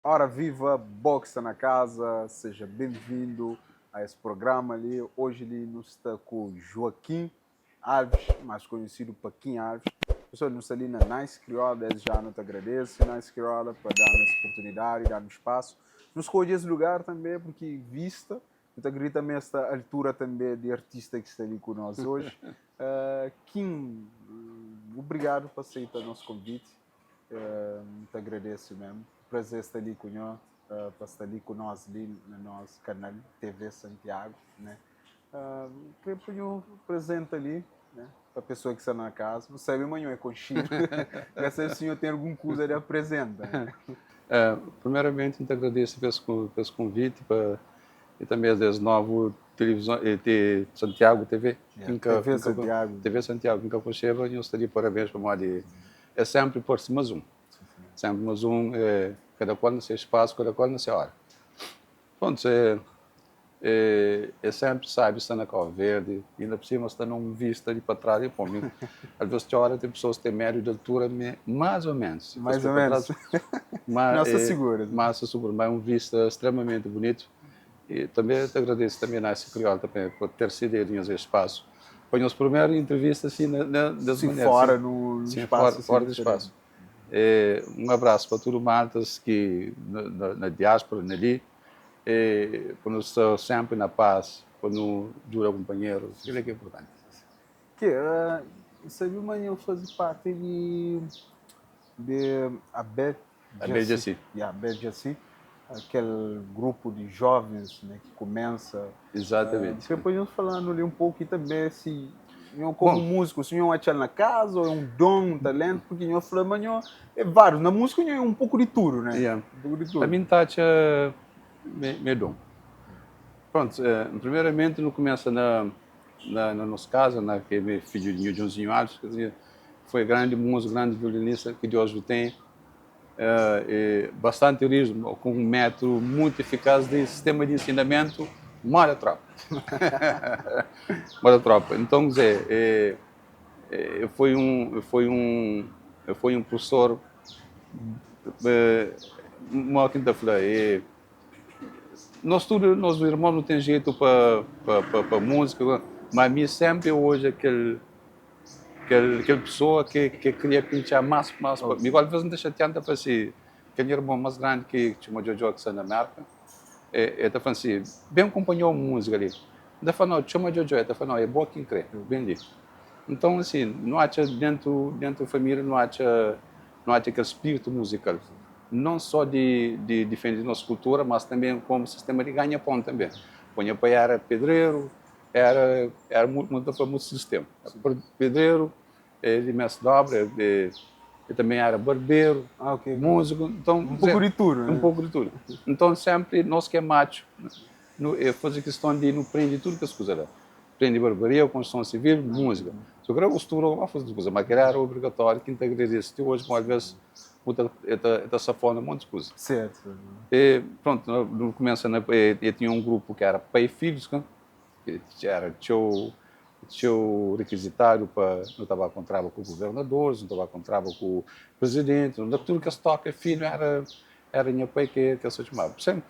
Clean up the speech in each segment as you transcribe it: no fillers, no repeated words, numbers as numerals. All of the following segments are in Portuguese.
Ora viva, Boxa na casa, seja bem-vindo a esse programa ali. Hoje ali nos está com o Joaquim Alves, mais conhecido Paquim Alves. Pessoal, nos ali na Nice Criolla, desde já não te agradeço, Nice Criolla, por dar-me essa oportunidade, dar-me espaço. Nos escolhi esse lugar também, porque vista, eu te acredito também esta altura também de artista que está ali com nós hoje. Kim, obrigado por aceitar o nosso convite. Te agradeço mesmo. Prazer estar ali com nós, para estar ali com nós ali no nosso canal TV Santiago, né? Que ponho presente ali, né? Para a pessoa que está na casa. Não sabe, amanhã é conchito. Já sei se o senhor tem alguma coisa de apresentar. Né? Primeiramente, te agradeço pelo convite e também desde novo televisão de Santiago TV, TV Santiago. TV Santiago, nunca perceba, e eu estaria parabéns para mais de é sempre por si mais um, sempre mais um, cada qual no seu espaço, cada qual na sua hora. Pronto, sempre sabe estar na Cova Verde, e ainda por cima está num vista ali para trás, e por mim, às vezes tem hora tem pessoas que têm médio de altura, mais ou menos. Mais ou menos. Nossa segura. Mas é um vista extremamente bonito. E também te agradeço também na Criolla também por ter cedido esse espaço. Foi a nossa primeira entrevista assim fora no espaço. Fora do espaço. Um abraço para todo o Maltas que na diáspora ali, quando estou sempre na paz, quando dura companheiro, aquilo é que é importante. Sabe, amanhã eu fazia parte de a BJC. BJC, aquele grupo de jovens, né, que começa. Exatamente. Depois nós falando ali um pouco e também se como músico, se não é na casa ou é um dom, um talento, porque eu falei, mas é vários. Na música é um pouco de tudo, né? Yeah. Um pouco de tudo. A mim está me dom. Pronto, primeiramente não começa na nossa casa, que é meu filho de Joãozinho Alves, quer dizer, foi grande músico, grande violinista que Deus o tem, bastante ritmo, com um método muito eficaz de sistema de ensinamento, mora tropa. Mora tropa. Então, quer dizer, eu fui um professor, uma quinta-feira, nós irmãos não tem jeito para música, mas a mim sempre hoje aquele pessoa que queria pinchar mais. Igual às vezes não deixa tanto para si, aquele irmão mais grande que chama Jojo que está na América, está falando assim, bem acompanhou a música ali. Ele falou, chama Jojo, ele falou, é boa quem crê, bem ali. Então assim, não há dentro da família, não há aquele espírito musical. Não só de defender nossa cultura, mas também como sistema de ganha-pão também. Meu pai era pedreiro, era muito sistema. Pedreiro, ele mestre de obra, ele também era barbeiro, músico. Então, um pouco de tudo, né? Um pouco de tudo. Então, sempre, nós que é macho, fazer questão de não prender tudo que as coisas lá. Prende barbearia, construção civil, música. Se eu quero costura, eu faço coisas, mas era obrigatório, que agradece. Hoje, uma vez, esta safona, um monte de coisas. Certo. E, pronto, no começo, eu tinha um grupo que era pai e filhos, que era teu requisitário para não estava encontrava com governadores, não estava encontrava com o presidente, não tudo que se toca filho era minha pai que se chamava. Sempre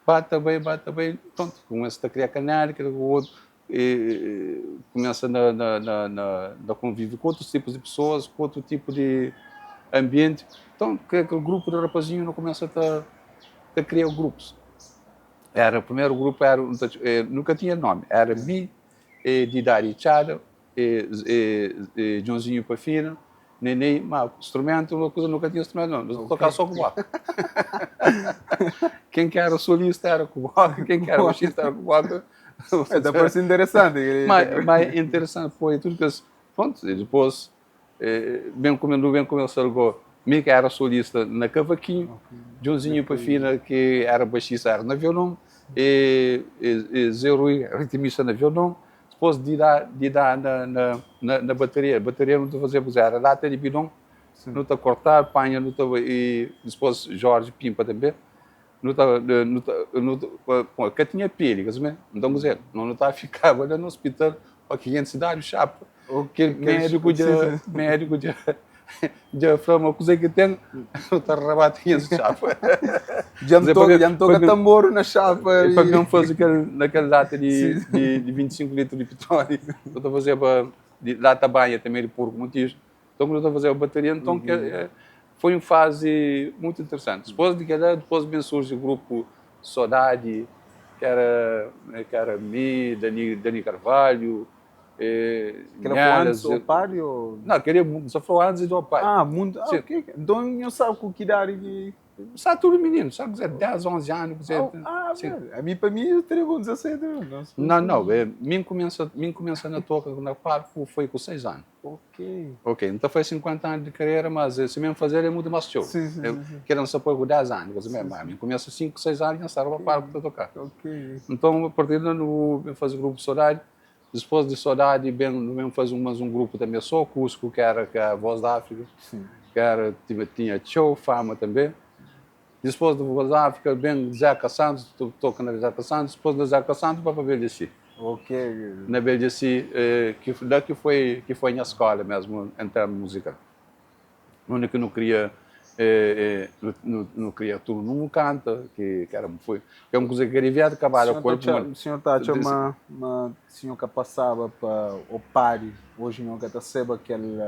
bate bem, pronto, começa a criar canário, que o outro começa na convívio com outros tipos de pessoas, com outro tipo de ambiente. Então, aquele grupo de rapazinho não começa a criar grupos. O primeiro grupo nunca tinha nome, era Mi, Didari Chada, Joãozinho Pafina, Neném, mas instrumento, uma coisa nunca tinha instrumento, não, tocava só cubaco. Quem que era solista era cubaco, quem que era baixista era cubaco. Dá para ser interessante. Mas interessante foi tudo que pronto, depois bem começou Mi que era solista na cavaquinho, Joãozinho Pafina que era baixista era na violão, Zé Rui ritmista na violão, depois de dar na bateria não te fazia puser era lata de bidão, não te cortar, panha, não te, e depois Jorge Pimpa também, que tinha pilha, então dizer, não está ficava no hospital para 500 cidades chapa, que médico já foi uma coisa que tem, o tarrabato tinha essa chapa. Já não toca tambor na chapa. Para mim não faz naquela lata de 25 litros de petróleo. Eu estou a fazer de lata banha também de porco montijo. Então, quando eu estou a fazer a bateria, então foi uma fase muito interessante. Depois bem surge o grupo Saudade, que era me, Dani Carvalho, Que era antes do Opari? Ou... Não, só foi antes do Opari. Muito. Ok. Então, não sabe com que idade que... Sabe tudo menino, sabe dizer 10, 11 anos. Para mim, eu teria com 17 anos. Não, mim começa na toca na Parco foi com 6 anos. Ok, então foi 50 anos de carreira, mas se mesmo fazer é muito mais show. Sim. Querendo só pôr com 10 anos, mim começa 5, 6 anos e já estava para Parco para tocar. Então, a partir daí, eu faço o grupo Saudade. Depois de Saudade, mesmo faz um grupo também só Cusco, que era a Voz da África, que tinha show, fama também. Depois do Voz da África, bem Zeca Santos, toca na Zeca Santos. Depois da Zeca Santos, vai para Belgici. Na Belgici, que foi na escola mesmo, em termos musical. O único que não queria tudo, não canta, que é uma coisa que queria acabar o corpo. O senhor está a senhor que passava para o Pari, hoje não que recebe aquele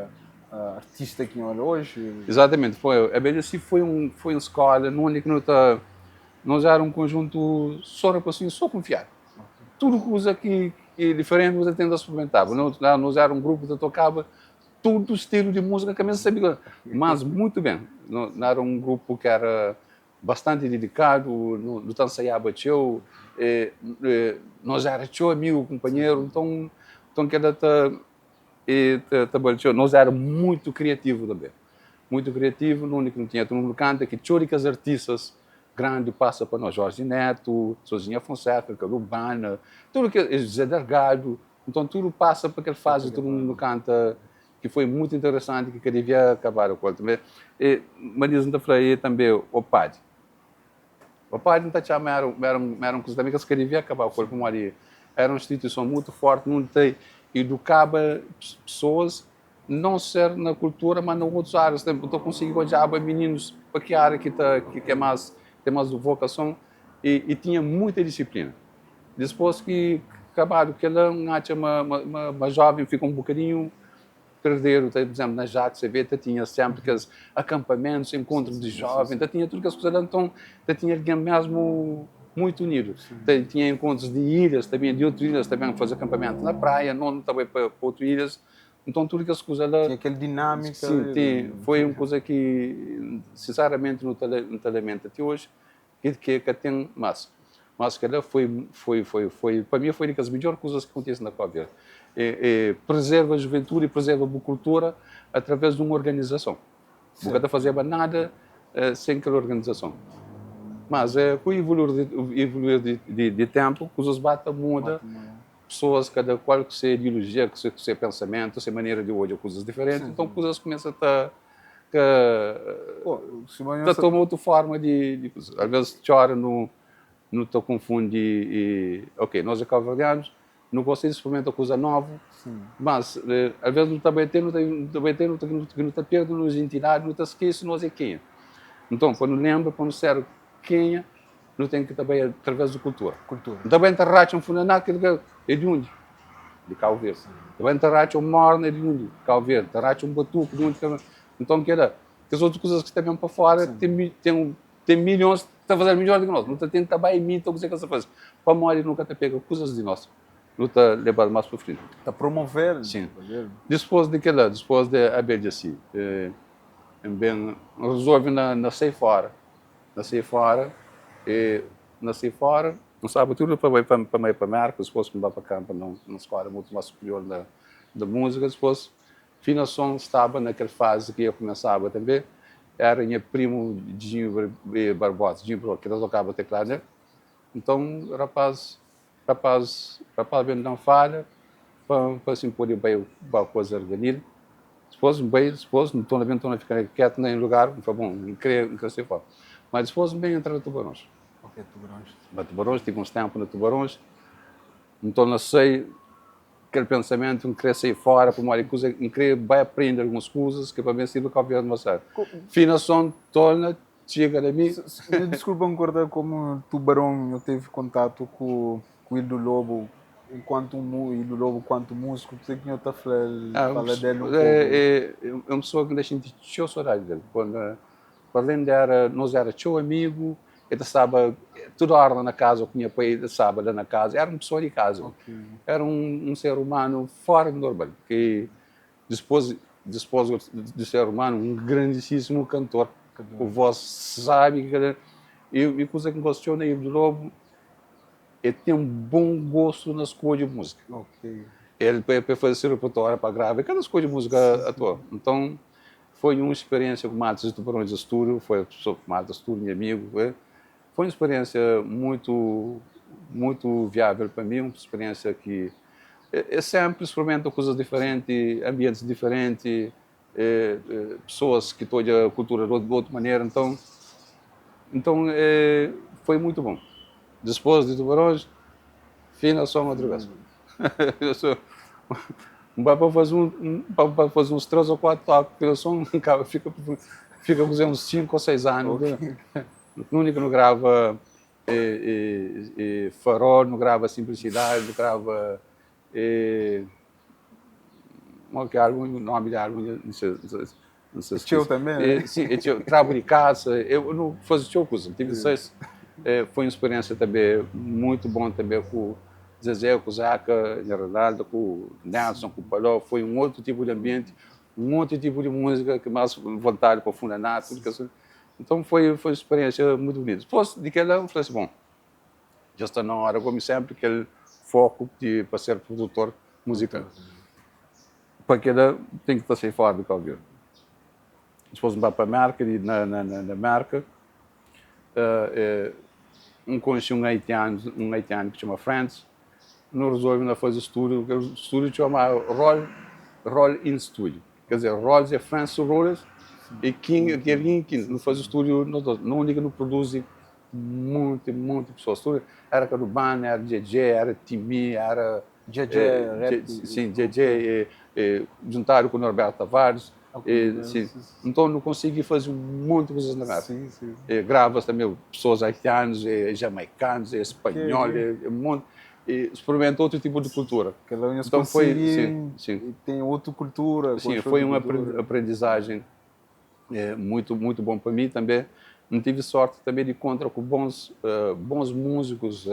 artista que olha hoje. Exatamente, a Belgici foi uma escola, no único que nós era um conjunto só confiar. Tudo coisa que é diferente, você tenta experimentar. Nós era um grupo que tocava todo estilo de música que a mesma sabia, mas muito bem. Não era um grupo que era bastante dedicado, no ensaiava show, nós era show amigo, companheiro, então que era nós era muito criativo também, muito criativo, no único que não tinha todo mundo canta, que choricas artistas grande passa para nós, Jorge Neto, Sozinha Fonseca, Urbana, tudo que José Delgado, então tudo passa para aquela fase, todo mundo canta, que foi muito interessante, que queria acabar o qual também. Mas não falei também o Padre. O Padre não está era uma coisa também que queria acabar o corpo ali. Era uma instituição muito forte, não tem educava pessoas não ser na cultura, mas em outras áreas. Então conseguiu já meninos para que área que é mais tem mais vocação e tinha muita disciplina. Depois que acabaram que ela uma jovem fica um bocadinho perder, por exemplo, na Jacques, você vê, tinha sempre aqueles acampamentos, encontros de jovens, tinha tudo que as coisas, então tinha alguém mesmo muito unido. Tinha encontros de ilhas, também de outras ilhas, também fazer acampamento na praia, não também para outras ilhas. Então tudo que as coisas lá... Tinha aquela dinâmica. Sim, foi uma coisa que, sinceramente, no talento até hoje, que tem massa. Mas que ela foi, para mim, foi uma das melhores coisas que acontecem na Cova. Preserva a juventude e preserva a cultura através de uma organização. Nunca fazia nada sem aquela organização. Mas com o evoluir de tempo, coisas batem, muda. Pessoas, cada qual com sua ideologia, com seu pensamento, com sua maneira de olhar, coisas diferentes. Então, coisas começam a tomar outra forma de coisas. Às vezes, chora, não estou confundindo. Ok, nós é calvarianos, não gostei de experimentar coisa nova, mas às vezes não está batendo, não está perdendo a identidade, não está esquecendo nós é quem. Então, quando lembra, quando serve quem é, não tem que também através da cultura. Também enterrar um funaná que é de onde? De Cabo Verde. Também enterrar um morno é de onde? De Cabo Verde. Enterrar um batuque de onde? Então, que as outras coisas que também para fora tem milhões, está a fazer melhor do que nós. Não está tendo também imita o que você faz. Para morrer nunca te pega coisas de nós. Não está levando mais para frente. Está promover. Sim. Depois de abrir assim, bem resolve nascer fora. Nasci fora, não sabe tudo para Marcos, depois me vai para campo, na escola muito mais superior da música, depois financiação estava naquela fase que eu começava também, era minha primo Dinho Barbosa, que nós tocava teclado, né? Então, rapaz bem não falha, para assim poder bem a coisa organizada. Depois, não estou a ficar quieto nem em lugar, foi bom, não queria ser fora. Mas depois bem entrar no Tubarões. Ok, Tubarões. Na Tubarões, tive uns tempos na Tubarões. Então nasci aquele pensamento de querer sair fora, para uma coisa, em querer vai aprender algumas coisas que para mim se do que de mostrar. Finação torna chega a mim. Desculpa me cortar, como Tubarão eu tive contato com o Ildo Lobo, enquanto Ildo Lobo, quanto músico, sei que eu estou fala dele um pouco. É uma pessoa que deixa de ter saudade dele. Quando além de era, nós era seu amigo, ele estava toda hora na casa, eu conhecia para ele, estava lá na casa, era uma pessoa de casa. Okay. Era um ser humano fora do normal, que depois de ser humano, um grandíssimo cantor. O voz sabe que e coisa que gostou na Ildo Lobo, ele tem um bom gosto nas coisas de música. Okay. Ele para fazer repertório para gravar, cada coisa de música atual. Então foi uma experiência com o Matos de Tubarões de Estúdio, foi a pessoa com o Matos de Estúdio, meu amigo. Foi uma experiência muito viável para mim, uma experiência que sempre experimento coisas diferentes, ambientes diferentes, pessoas que têm a cultura de outra maneira. Então foi muito bom. Depois de Tubarões, fina só uma outra vez. Para fazer uns 3 ou 4 toques, fica fazendo uns 5 ou 6 anos. Okay. No único não grava Farol, não grava Simplicidade, não grava algum nome de álbum, não sei. Tio também, né? Sim, Trabo de Caça, eu não fazia tio coisa, tive 6. Foi uma experiência também muito bom também com o Zezé, com o Zaca, Ronaldo, com o Nelson, com o Paló. Foi um outro tipo de ambiente, um outro tipo de música que mais vontade para o Funanato. Então foi uma experiência muito bonita. Depois de que eu falei assim, bom, já está na hora, como sempre, aquele foco para ser produtor musical. Para que ela tem que estar sem fora do Calvino. Depois vai para a marca, e na marca, conheci um haitiano que se chama Franz, não resolve fazer estúdio, o estúdio se chama Roll in Studio. Quer dizer, Rolls é Franz Rollers e King não faz estúdio, não única não produz muita pessoas. Estúdio era Carubana, era JJ, era Timi, era sim, JJ, juntaram com o Norberto Tavares. Então não consegui fazer muitas coisas na marca. Grava também pessoas haitianas, jamaicanos, espanhóis, experimenta outro tipo de cultura. Então foi, tem outra cultura. Sim, foi uma aprendizagem muito bom para mim também. Não tive sorte também de encontrar com bons músicos,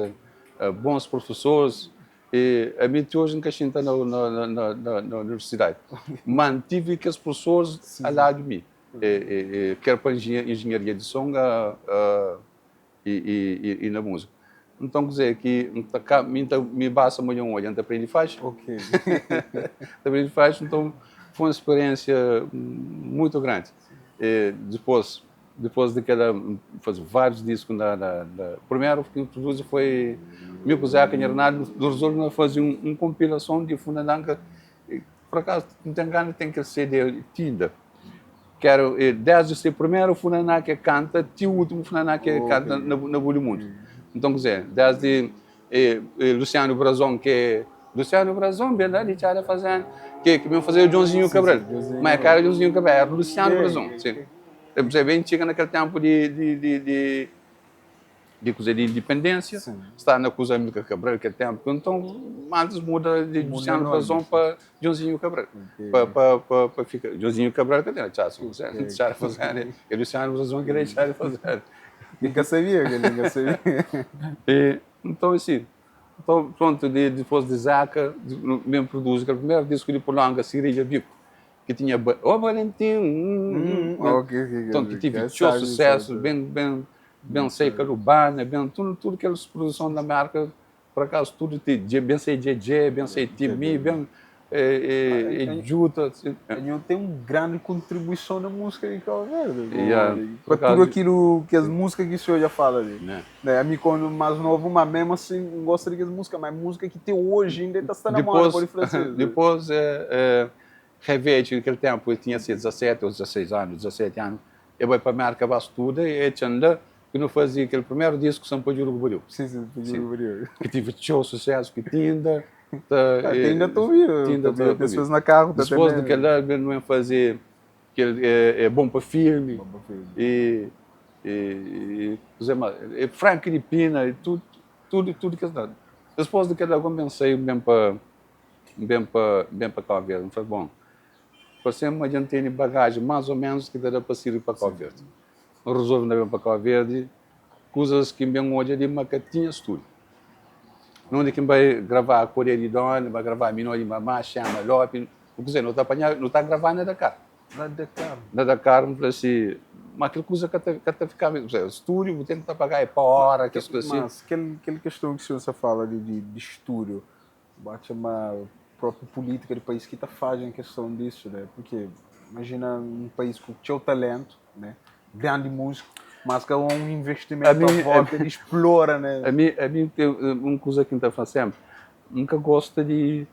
bons professores. A mim hoje nunca estou na universidade. Mantive que as pessoas ao lado de mim. Quer para engenharia de som e na música. Então, quer dizer, que me basta amanhã olho, então aprendi faz. Ok. Aprendi faz, então foi uma experiência muito grande. Depois de que ela fez vários discos, primeiro que eu produzi foi meu colega Canharnado, do Resolve fazer uma compilação de Funananga, por acaso, não tem gana, tem que ser de Tinda. Quero, desde o primeiro Funaná que canta, até o último Funaná que canta na Bulho Mundo. Então, quer dizer, desde Luciano Brazão, bem lá, de Tchada fazendo, que me fazer o Joãozinho Cabral. Mas a cara de Joãozinho Cabral era Luciano Brazão. Você bem, chega naquele tempo de independência, está na coisa de Cabral, naquele tempo. Então, antes muda de Luciano Brazão para Joãozinho Cabral. Para ficar. Joãozinho Cabral, que tem Tchada fazendo, e Luciano Brazão que ele Tchada fazendo. Nunca sabia. Então, assim, pronto, depois de Zaca, mesmo produz o primeiro disco de Polanga, Cirilha Vico, que tinha O Valentim, então que tive sucesso, bem sei Carubana, bem tudo que eles produção da marca, por acaso, tudo, bem sei JJ, bem sei Timi, bem Juta. Tem uma grande contribuição na música de Cabo Verde. Para tudo aquilo que as músicas que o senhor já fala ali. A mim, quando mais novo, mas mesmo assim, gosto de música, mas música que tem hoje ainda está na moda por francês. Depois, revejo naquele tempo, eu tinha 17 ou 16 anos, 17 anos, eu vou para a marca Bastuda e tinha que não fazia aquele primeiro disco que São Paulo de Uruguai. Sim, que tive show sucesso que tinha. Ainda estou vendo. Pessoas na carro. Depois daquele álbum, não é fazer que é bom para filme. Por exemplo, Frank e Pina, e tudo que é. Depois daquele álbum, pensei bem para Cabo Verde. Foi bom. Parecendo a gente tem bagagem mais ou menos que dá para ir para Cabo Verde. Eu resolvi ir para Cabo Verde, coisas que bem hoje ali, mas que tinha estúdio. Não é que vai gravar a Coreia de Dona, vai gravar a Minori Mamá, Chama, Lopes, não está gravando na Dakar. Na Dakar, não assim, mas aquela coisa que até ficava, estúdio, tem que pagar para hora, que assim. Mas aquela questão que o senhor fala de estúdio, bate uma própria política do país que está fazendo questão disso, né? Porque imagina um país com o seu talento, né? Grande músico, mas que é um investimento à volta, ele explora, né? A mim tem uma coisa que está fazendo sempre, nunca gosto de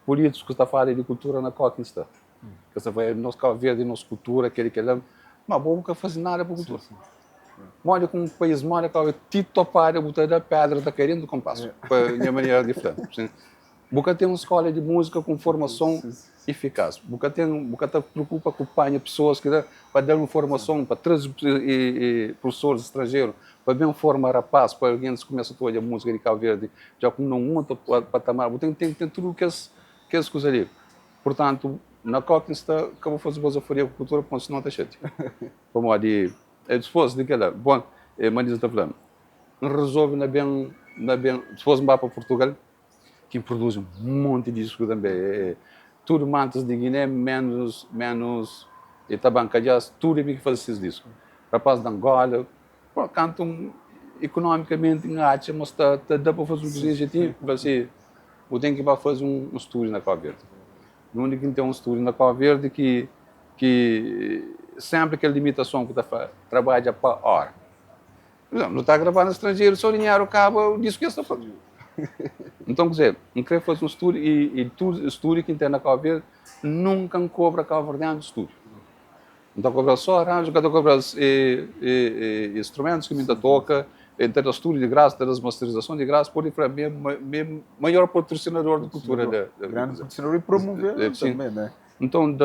políticos que estão a falar de cultura na Coquinsta. Que você vai, nós Cabo Verde, nossa cultura, aquele que é, mas bom, nunca faz nada para a cultura. Olha como um país, olha que o Tito para botar da pedra, está querendo compasso, para minha maneira diferente. Boca tem uma escola de música com formação eficaz. Boca te preocupa com pessoas que vai dar uma formação para três professores estrangeiros, para bem formar rapaz, para alguém que começa a tocar a música de Cabo Verde, já com não outro patamar. Tem tudo que as coisas ali. Portanto, na Coquinsta, acabou de fazer boa faria com a cultura, porque senão está cheio. Como ali, depois daquela, bom, mas está falando, resolve na bem, depois vai para Portugal, que produz um monte de disco também. Tudo mantas de Guiné, menos Itabancalhas, tudo é que faz esses discos. Rapaz de Angola, cantam economicamente em arte, mas dá para fazer um projetinho, assim, eu tenho que fazer um estúdio na Cabo Verde. O único que tem um estúdio na Cabo Verde que sempre aquela limitação que trabalha para hora. Não está gravando no estrangeiro, só dinheiro acaba, o disco que está fazendo. Então, quer dizer, não queria fazer um estúdio e tudo estúdio que tem na Cabo Verde nunca cobra Cabo Verde de estúdio. Então, cobra só arranjo, cada cobra instrumentos que me toca, ter o estúdio de graça, ter as masterizações de graça, por aí para mim, maior patrocinador de cultura. Grande patrocinador e promover também, né? Então,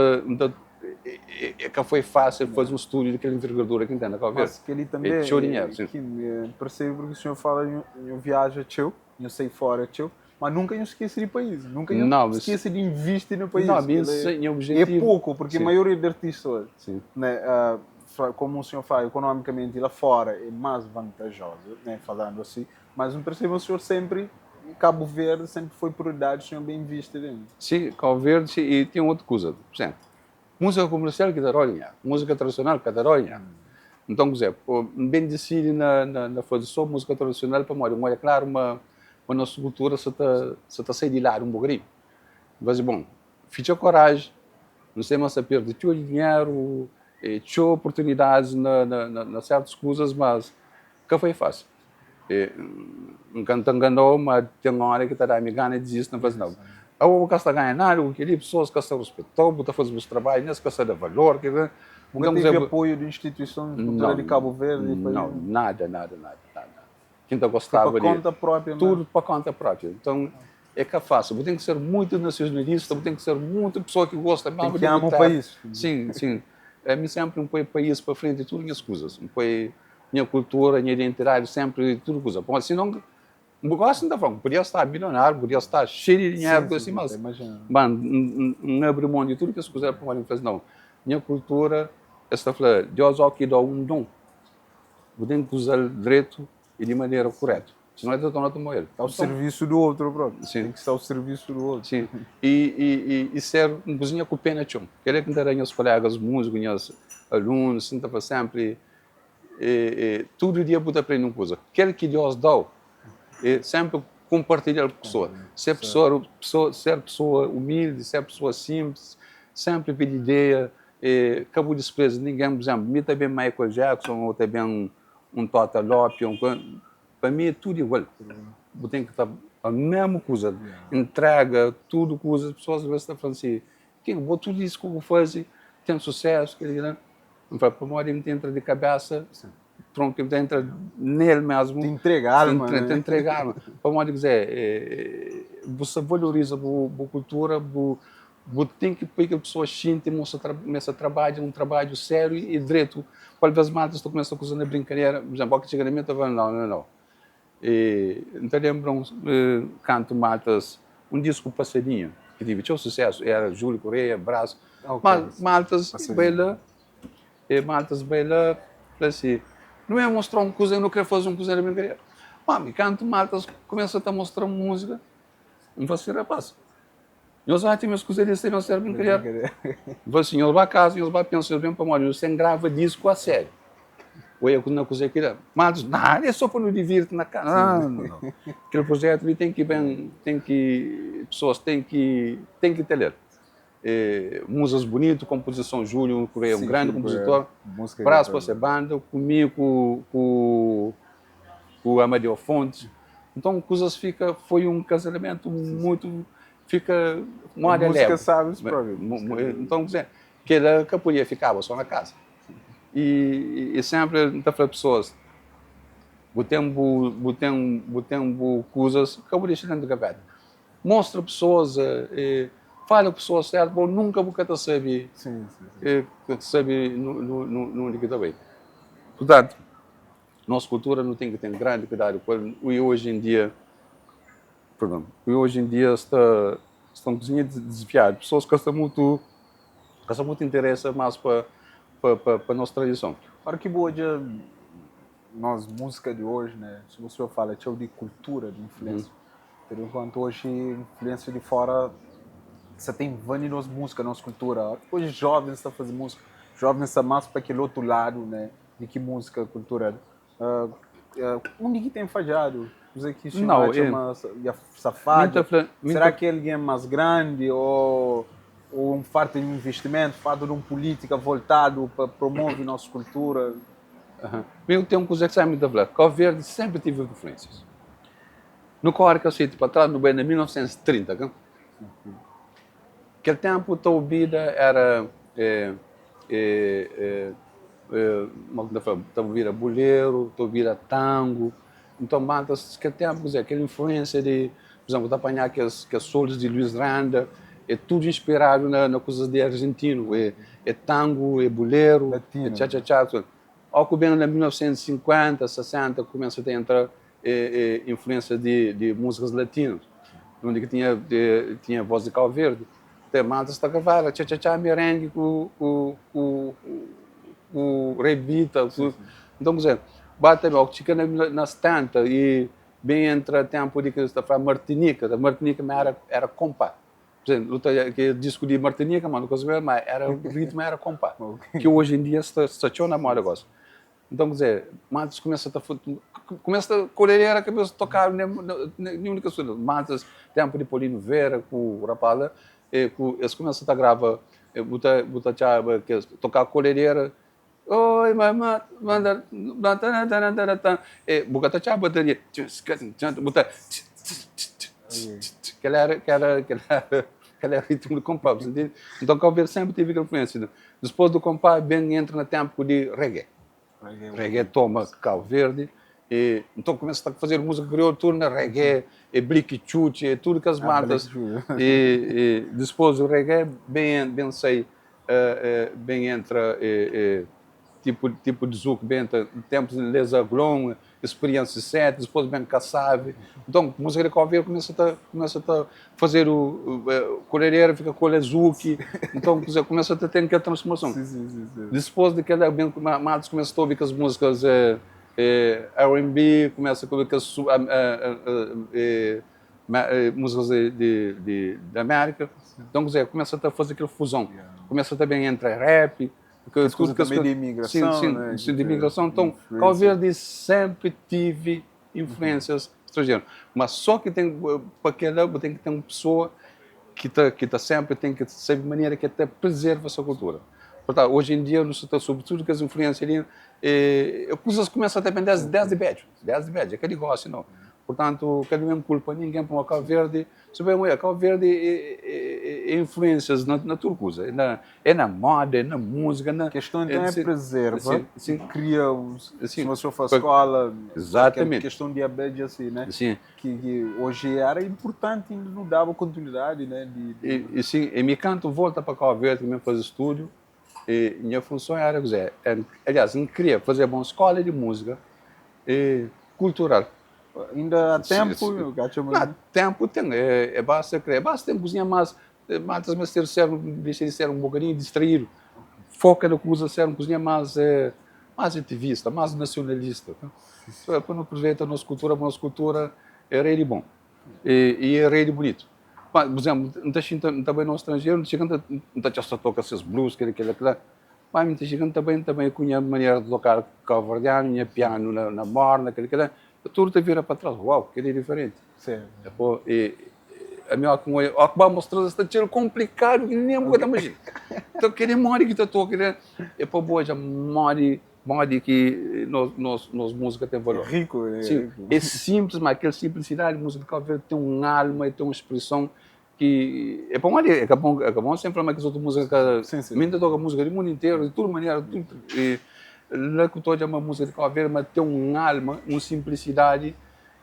que foi fácil fazer um estúdio daquela envergadura que tem na Cabo Verde. Mas que ele também é dinheiro, percebo porque o senhor fala em viagem teu, eu sei fora teu, mas nunca eu esqueci de país, nunca eu esqueci de investir no país. Não, é objetivo. É pouco, porque a maioria dos artistas, né, como o senhor fala, economicamente lá fora é mais vantajoso, né, falando assim, mas não percebo o senhor sempre, Cabo Verde sempre foi prioridade, o senhor bem visto dentro. Sim, Cabo Verde e tem outra coisa, por exemplo, música comercial que dá olha, música tradicional que dá olha. Então, quer dizer, bem decidi na fazer só música tradicional para morrer, olha, claro, a nossa cultura se está saindo de lado um pouquinho. Mas, bom, ficha coragem, não sei mais se perde teu dinheiro, teu oportunidades na certas coisas, mas que foi fácil. Enquanto enganou, mas tem uma hora que está a me ganhar desiste, não faz nada. Eu vou gastar ganhar nada, eu queria pessoas que estão respeitando, vou fazer os trabalhos, nesse que de valor. Não teve apoio de instituições de cultura de Cabo Verde? Não, nada. Quem gostava de conta própria, tudo para conta própria. Então é que é fácil. Você tem que ser muito nacionalista, você tem que ser muito pessoa que gosta mesmo de amar o país. Sim. É sempre um país para frente de tudo minhas coisas. Minha cultura, minha identidade, sempre tudo coisa. Bom, assim não gosto de falar, podia estar milionário, podia estar cheio de dinheiro, assim, mas não abre mão de tudo que as coisas podem fazer, não. Minha cultura, esta falando, Deus só que dá um dom. Você tem que usar direito e de maneira correta. Senão é detonado com ele. Está ao serviço do outro, próprio. Sim. Tem que estar ao serviço do outro. Sim. E ser um cozinha com pena chão. Querer que tenha os colegas músicos, os alunos, sinta para sempre. Todo dia pode aprender uma coisa. Quer que Deus dá, sempre compartilhar com a pessoa. Ser pessoa humilde, ser pessoa simples, sempre pedir ideia, acabou de desprezar ninguém, por exemplo, me também Michael Jackson, ou também um Tota Lopes, para mim é tudo igual. Você tem que estar a mesma coisa, entrega, tudo coisa, as pessoas às vezes estão falando assim, tudo isso que eu faço, tem sucesso, para morrer, me entra de cabeça, pronto, que entra nele mesmo. Te entregar, mano. Te entregar, para morrer, dizer, você valoriza a cultura, você tem que pegar a pessoa gente começa a trabalhar um trabalho sério e direito. Qual das matas tu começa a coisa na brincadeira, por exemplo, que chega na minha tava não. E então lembram canto matas um disco passarinho que teve tinha sucesso, era Júlio Correia, Braço, mas maltas bela e maltas bela assim, não é mostrar uma coisa, eu não quero fazer uma coisa na brincadeira. Mami, canto maltas começa a mostrar música, não vai ser rapaz. Eles já têm as coisas de não ser brincadeira. Assim, ele vai a casa, ele vai pensar, ele vem para morrer, ele grava disco a sério. Ou eu não coisa que mas não, é só para nos divertir na casa. Não. Aquele projeto ali tem que pessoas têm que ter músicas bonitas, composição Júlio Correia, um grande compositor. Braço para ser banda, comigo com o Amadeu Fontes. Então, coisas foi um casamento muito fica uma área leve. Sabe os então, que ele que podia ficava só na casa. E sempre então para pessoas o tempo coisas que eu deixo dentro do gaveta. Mostra pessoas fala pessoas certas, bom nunca vou te saber. Sim. Sabe no que também. Portanto, nossa cultura não tem que ter grande cuidado com e hoje em dia estão desviados. Pessoas que estão muito interesse mais para a nossa tradição. Para que boa dia nós música de hoje, né? Se você fala de cultura, de influência, enquanto hoje influência de fora você tem várias músicas, nossa cultura. Hoje jovens estão fazendo música, jovens estão mais para aquele outro lado, né? De que música cultural. Onde que tem falhado? Que não, safado. Será que alguém é mais grande ou um falta de investimento, falta de uma política voltado para promover nossa cultura? Eu tenho uma coisa que sabe muito a falar. Cabo Verde sempre teve influências. No Corre que eu sei, para trás, no bem de 1930, aquele tempo a vida era a boleiro, a vida tango. Então, que tempo, aquela influência de, por exemplo, de apanhar aqueles solos de Luiz Randa, é tudo inspirado na coisas de argentino, é tango, é boleiro, é tchá-tchá-tchá. Ao que bem, em 1950, 60, começa a entrar influência de músicas latinas, onde tinha voz de Cabo Verde. Tem maltas a gravar, tchá-tchá-tchá, merengue, com o rebita. Então, quer dizer, bate ao que fica na 70 e bem entre o tempo de que está para Martinica. A Martinica era compa. Por exemplo, que disco de Martinica, mas o ritmo era compa. Que hoje em dia está na moda agora. Então, quer dizer, Matos começa a colher, começa a tocar nenhuma coisa. Matos, tempo de Paulino Vera, com o Rapala, eles começam a gravar, tocar colhereira. Oi, mamãe, manda, bugata tchau bateria, que era ritmo de compá, entende? Então, Cabo Verde sempre teve influência. Depois do compá, bem entra no tempo de reggae. Reggae toma Cabo Verde, então começa a fazer música crioula, turna reggae, blique chute, tudo que as matas. E depois o reggae bem sei, bem entra tipo de zouk, bem tempos de Lesaglon, experiência 7, depois bem Kassave. Então, a música de Cabo Verde começa a fazer o colhereira, fica com o zouk. Então, começa a ter aquela transformação. Sim. Depois de que Matos começa a ouvir com as músicas R&B, começa a ouvir com as músicas da América. Então, começa a fazer aquela fusão. Começa também a entrar rap, tudo também de imigração, sim, de imigração. Então, Cabo Verde sempre tive influências estrangeiras. Mas só que tem que ter uma pessoa que sempre tem que saber de maneira que até preserva a sua cultura. Portanto, hoje em dia, sobretudo que as influências ali, coisas começam a depender das ideias, aquele negócio, não. Portanto, cada mesmo culpa ninguém para o Cabo Verde. Se bem, Cabo Verde influências na turcosa, é na moda, é na música, A questão então é sim, preserva sim, sim. e cria os, Sim. se você for à escola, Exatamente. aquela questão de abed assim, né? Sim. Que hoje era importante e não dava continuidade, né? Sim, e me canto volta para Cabo Verde, também fazer estúdio, e minha função era, aliás, eu queria fazer uma escola de música cultural. Ainda há tempo, Há tempo tem, basta crer, basta ter cozinha mais, mas deixa de ser um bocadinho distraído, foca na coisa, ser uma cozinha mais ativista, mais nacionalista. Quando aproveita a nossa cultura é rei de bom, e é rei de bonito. Por exemplo, também no estrangeiro, chegando, não está só toca esses blues, aquele, mas muita gente também conhece a maneira de tocar cabo-verdiano, piano na morna, aquele, tudo te vira para trás. Uau, que é diferente. Sim. A minha que vai mostrar está tiro complicado que nem uma coisa imagina. Então aquele mori que estou querendo é para boa já mori que nós música tem valor. É rico, Sim, rico. É simples, mas aquela simplicidade, a música de Cabo Verde tem um alma e tem uma expressão que é para mori, é bom sempre falar que as outras músicas, ainda toca música do mundo inteiro, de toda maneira, tudo. Não que toda uma música de Cabo Verde, mas tem um alma, uma simplicidade.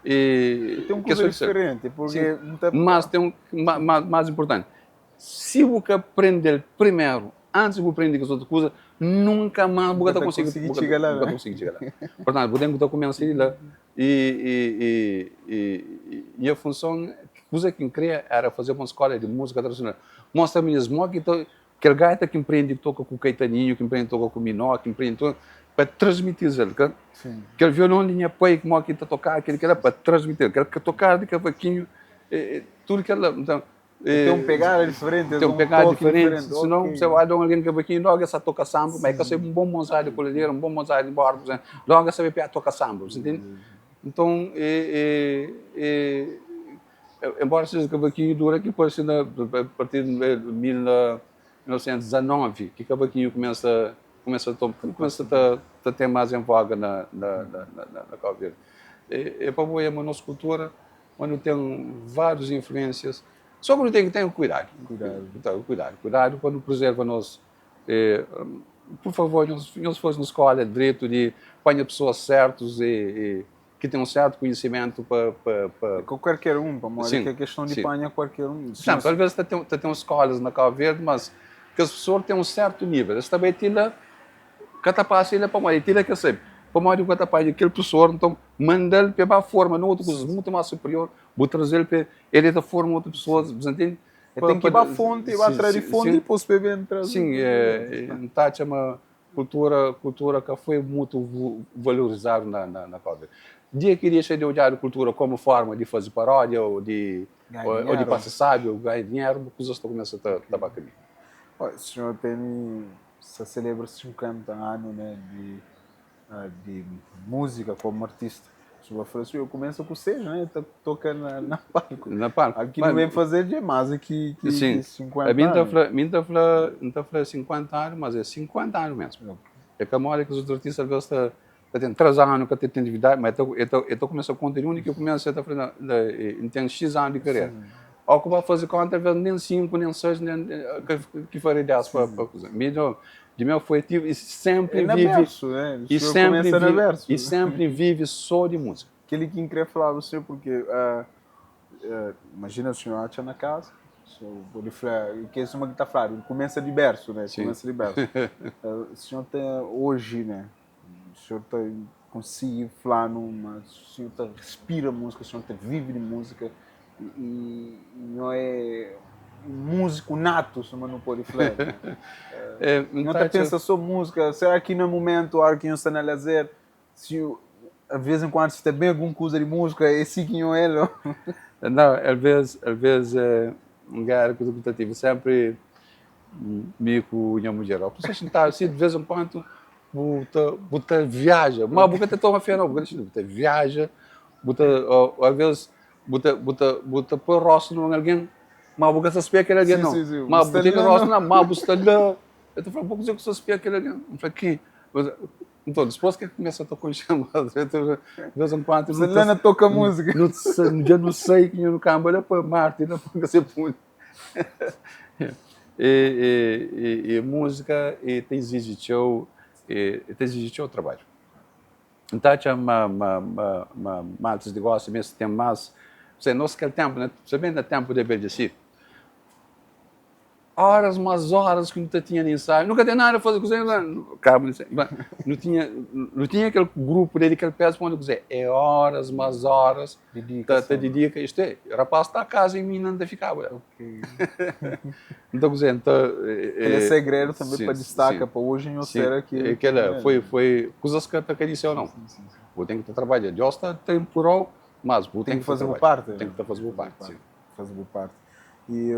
Tem uma coisa diferente, porque mas tem mais importante. Se você aprender primeiro, antes de aprender as outras coisas, nunca mais você consegue chegar lá. Portanto, você tem que começar lá. E a função, coisa que eu queria era fazer uma escola de música tradicional. Mostra mesmo que aquele gaita que empreende, que toca com o caetaninho, que empreende, toca com o minó, que empreende tudo, para transmitir ele, aquele violão linha pai como aqui está tocar, aquele que era para transmitir, aquele que tocar de cavaquinho, tudo que ela então tem um pegada diferente, tem um pegada diferente, senão okay. você vai dar alguém que cavaquinho logo essa toca samba, mas que é um bom mozart de colheira, um bom mozart de bordo, logo essa vai tocar samba, você entende? Então embora seja cavaquinho dura que pode ser a partir de 1919 que cavaquinho começa a ter mais em voga na Cabo Verde. É para boa, é uma nossa cultura, onde tem várias influências. Só que não tem que ter cuidado. Cuidado quando preserva nós. Por favor, não se fosse na escola direito de apanhar pessoas certas e que têm um certo conhecimento para com qualquer um, que é questão de apanhar qualquer um. Às vezes tem escolas na Cabo Verde, mas que as pessoas têm um certo nível. Eles também têm catapaz ele para morrer, tira que sempre. Para morrer o catapaz aquele professor, então manda ele para a forma, não outra coisa muito mais superior, vou trazer ele para ele da forma outra pessoa, entende? Tem que ir para a fonte, vai atrás de fonte e depois beber entrar. Sim, tá uma cultura que foi muito valorizada na Cabo Verde. Dia que deixa de olhar a cultura como forma de fazer paródia ou de passar sábio, ou ganhar dinheiro, as coisas começam a bater. O senhor se celebra 50 anos, né, de música como artista. O senhor falou assim, eu começo com 6, né, toca na palco. Aqui não vem fazer demais aqui 50 anos. Minta fala 50 anos, mas é 50 anos mesmo. É que a maioria que os outros artistas gostam tem 3 anos que tem atividade, mas eu começo a continuar que eu começo a fazer, tem X anos de carreira. Ou que vai fazer conta, nem 5, nem 6, nem que faria 10 para coisa. De meu foi ativo e sempre vive. Verso, né? E sempre vive só de música. Aquele que queria falar você, porque imagina o senhor acha na casa, que é uma que está falando, começa de berço, né? Começa de berço. O senhor tem hoje, né? O senhor consegue falar mas o senhor respira música, o senhor vive de música. E não é músico nato, se não pode falar. Não pensa só música, será que no momento há que não está a lazer, se de vez em quando se tem bem alguma coisa de música, é assim que não é? Não, às vezes um cara que eu tive sempre me com a mulher. A pessoa está assim, de vez em quando, você viaja, mas você tem uma fé, não, você viaja, às vezes, você põe o rosto em alguém, mas você se espia aquele alguém, não. Mas você tem o rosto na mão, você está lá. Eu estou falando, pouco que você espia aquele alguém. Eu falei, quem? Então, depois que começa a tocar chamado, de vez em quando... Você não toca música. Já não sei quem é no campo, olha para Marte, não pode ser muito. E música te exige o trabalho. Então, tinha uma malta de gosto mesmo, tem mais, você não sei tempo, né? Você vem no tempo de BDC, horas, umas horas que não tinha ensaio, nunca tinha nada a fazer com você, não tinha aquele grupo dele que ele pede para dizer, é horas, umas horas, te dedica, isto é, rapaz está a casa e mim não ficava. Ok. Então, quer dizer, Ele é segredo também para destacar, para hoje não ser aquilo. Aquela foi coisas que te disse ou não. Vou ter que trabalhar, de hosta temporal, mas vou ter que fazer por parte. Tem que fazer por parte, sim. Fazer por parte. E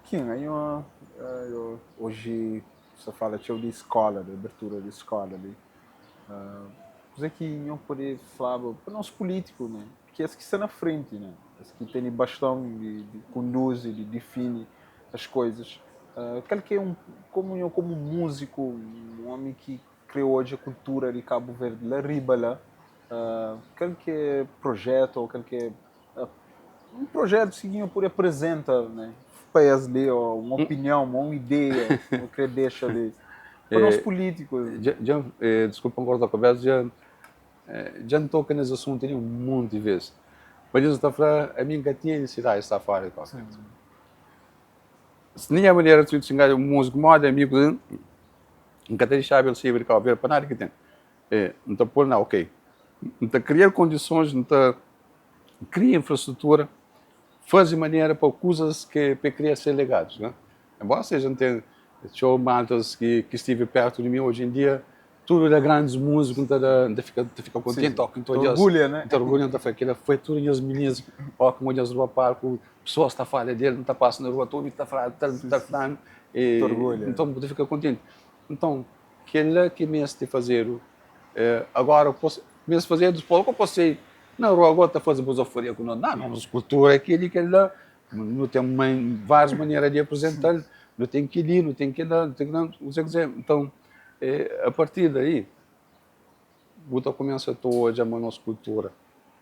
Kim, aí hoje você fala de escola, de abertura de escola ali. Você que não poder falar para nós políticos, né? Que que estão na frente, né? Esse que tem bastão de conduz, de define as coisas. Aquele que é como músico, um homem que criou hoje a cultura de Cabo Verde, lá riba lá, aquele que é projeto, ou aquele que é um projeto seguinte por apresenta, né? Para ali, uma opinião, uma ideia, o que deixa ali. Para nós políticos. Desculpa concordar com a conversa, já não toca nesse assunto um monte de vezes. Mas isso está a falar, a minha gatinha necessidade está fora de qualquer coisa. Se nem a mulher de xingar um músico moda, amigo, nunca tem chave ele se Cabo Verde para nada que tem. Então, por não, ok. Então, criar condições, então, criar infraestrutura, fazer maneira para coisas que criar ser legados, né? Embora seja não tem show maltas que estive perto de mim hoje em dia, tudo é grandes músicos, então fica contente, toca em todos orgulho, né? Então orgulho da aquela foi tudo as meninas, ó como olhas rua parco, pessoas está falando dele, não está passando na rua todo, está falando, então fica contente. Então, aquele que me de fazer agora posso mesmo fazer dos poucos eu posso na rua agora está fazendo busoforia com nós, não, escultura é aquele que ele não tem várias maneiras de apresentar, não tem que ir, não tem que dar, não tem que não sei dizer. Então, a partir daí, o começa a hoje a nossa cultura,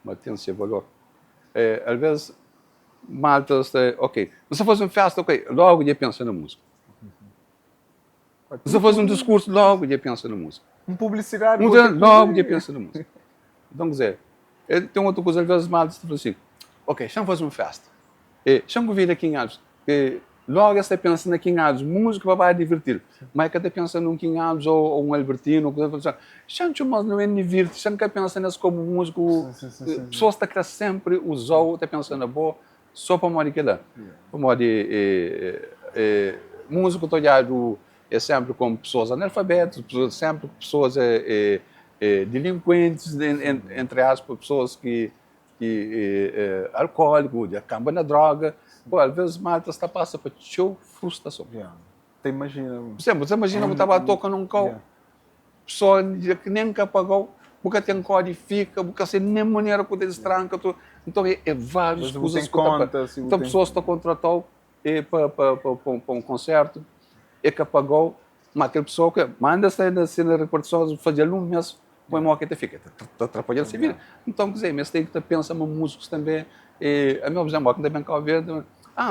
mas tem esse valor. Às vezes, malta, ok, você faz uma festa, ok, logo dia pensa na música. Você faz um discurso, logo dia pensa na música. Uma publicidade, logo dia pensa na música. Então, quer dizer, tem outra coisa, às vezes, malta, você fala assim, ok, deixa eu fazer uma festa. Deixa eu vir aqui em Alves, logo você pensa na King Alves, música para divertir. Mas cada pensa num King Alves ou um Albertino, chancho, mas não é divertir, chancho pensa nesse como músico, pessoas que estão sempre usou, está pensando boa, só para morrer que lá. Para morrer, músico todo é sempre com pessoas analfabetas, sempre pessoas delinquentes, entre aspas, pessoas que alcoólico, de acaba na droga. Pô, às vezes malta está passa para show frustração. Você imagina. Você imagina que estava tocando um carro, pessoa que nem pagou, porque tem codifica, porque assim nem maneira que eles trancam. Então é várias coisas que então pessoas estão contratadas para um concerto, que pagou, mas aquela pessoa que manda sair da cena de repartição, fazer um mês, põe uma que fica, está atrapalhando a vida. Então, quer dizer, mas tem que pensar em músicos também, a minha visão, que também cá ver,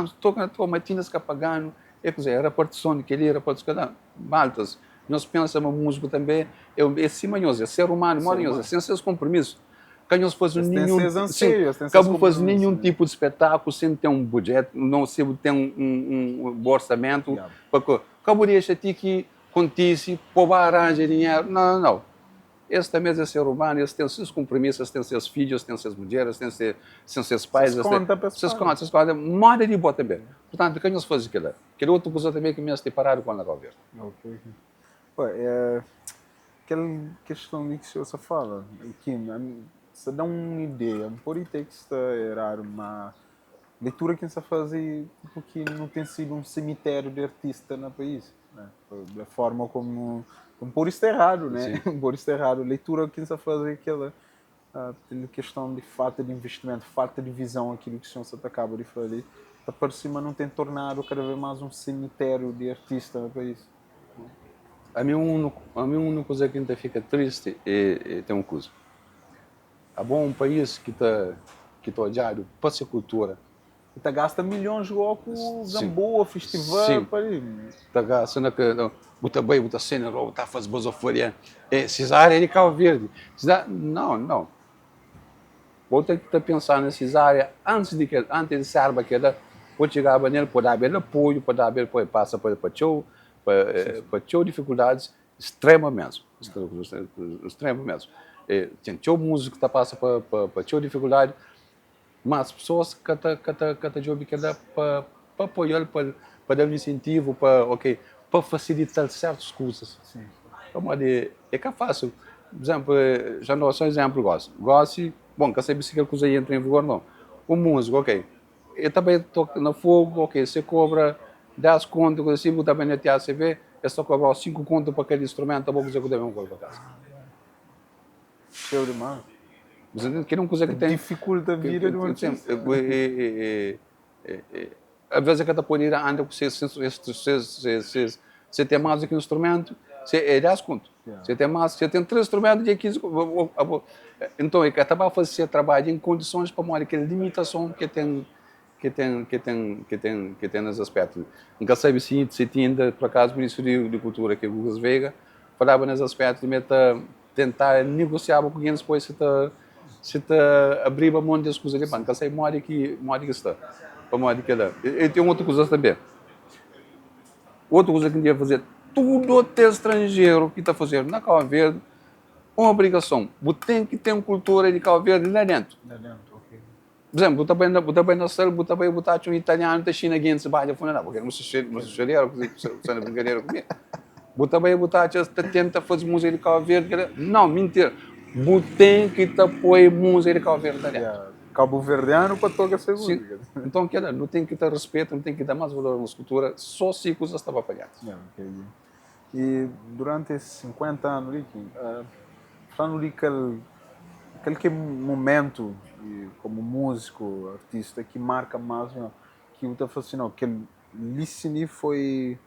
estou com a tua matinas que pagando, quer dizer, a repartição que ele repartição, maltas, nós pensamos em músico também, é simanhoso, é ser humano, moranhoso, sem seus compromissos. Que não fazem nenhum tipo de espetáculo sem ter um budget, não se tem um orçamento, porque acabou de achar que contice, pô, arranja dinheiro, não. Esse também é ser humano, esse tem os seus compromissos, tem os seus filhos, tem as suas mulheres, tem os seus pais, seus contas, moda de boa também. Portanto, quem não se faz aquilo? Aquela outra coisa também que me has parado com a governo. Ok. Aquela questão de que o senhor fala, Kim, você dá uma ideia, pode ter que era uma leitura que você faz porque não tem sido um cemitério de artista no país, né? Da forma como por isso é errado, né? Por isso é errado. Leitura que você faz aquela tem questão de falta de investimento, falta de visão, aquilo que o senhor acaba de falar, para cima não tem tornado cada vez mais um cemitério de artista no país. A mim uma coisa que ainda fica triste tem uma coisa. É bom um país que está odiado para a cultura, E tá gasta milhões de com Sim. Gamboa, festival, Sim. para aí. Tá cena que buta bem, buta cena, tá faz bozoforia. Cesárea é de Cabo Verde. Não. Vou ter que pensar na cesárea antes de ser baqueda. Vou chegar a banheiro, pode haver apoio, pode haver, passa para show dificuldades extremamente. Extremamente. Tem show músico que passa para show dificuldade, mas pessoas que tá job que dá para apoiar, para dar um incentivo, para facilitar certas coisas. Sim. Como é que é fácil. Por exemplo, já não só exemplo gosto, bom, que eu sei se aquela coisa entra em vigor não. O músico, ok. Eu também estou no fogo, ok, você cobra 10 contos, assim, eu também na TACV, eu só cobro 5 contos para aquele instrumento, tá bom que eu devo um coisa para casa. Show de mão. Você entende? Que é uma coisa que tem... Dificulta a vida de um artista. Às vezes é que pode ir anda com você tem mais do que um instrumento, é 10 contos. Você tem mais, você tem 3 instrumentos de 15 então é que está a fazer trabalho em condições para mostrar aquela limitação que tem nesse aspecto. Nunca sabe se tinha ainda, por acaso, o Ministro de Cultura, que é o Lucas Veiga, falava nesse aspecto de tentar negociar com quem depois se abrir a mão das coisas de banca. Sei mora que está. E tem outra coisa também. Outra coisa que a gente ia fazer, tudo até estrangeiro que está fazendo na Cabo Verde, uma obrigação. Você tem que ter uma cultura de Cabo Verde lá dentro. Okay. Por exemplo, você também na sala, você também botar um italiano da China que se bate a fundo, porque não se cheira, você não brincadeira comigo. Você também botar tenta fazer música de Cabo Verde, não, mentira. Você tem que apoiar música de Cabo Verde lá dentro. Cabo Verdeano para tocar essa música. Então, não tem que ter respeito, não tem que dar mais valor à escultura, só se coisas estavam apagadas. E durante esses 50 anos, falando de aquele momento como músico, artista, que marca mais, que eu estou falando, aquele listening foi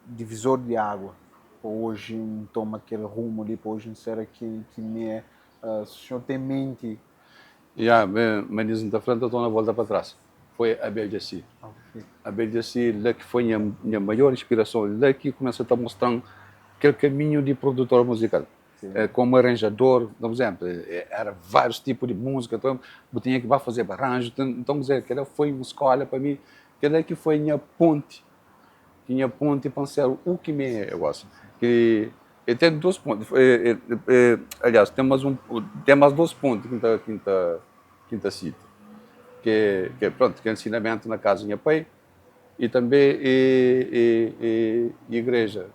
divisor de água. Hoje toma aquele rumo ali, para hoje não será que me é. O senhor tem mente? Mas não está falando, estou na volta para trás. Foi a Beljaci. A Beljaci, lá que foi a minha maior inspiração, lá que começa a mostrar aquele caminho de produtor musical. Como arranjador, por exemplo, era vários tipos de música, então eu tinha que fazer arranjo, então dizer que ela foi uma escola para mim, que ela que foi minha ponte para ser o que me gosto. Que tem 2 pontos, aliás, tem mais 2 pontos quinta cita, que pronto, que é ensinamento na casa do meu pai e também igreja,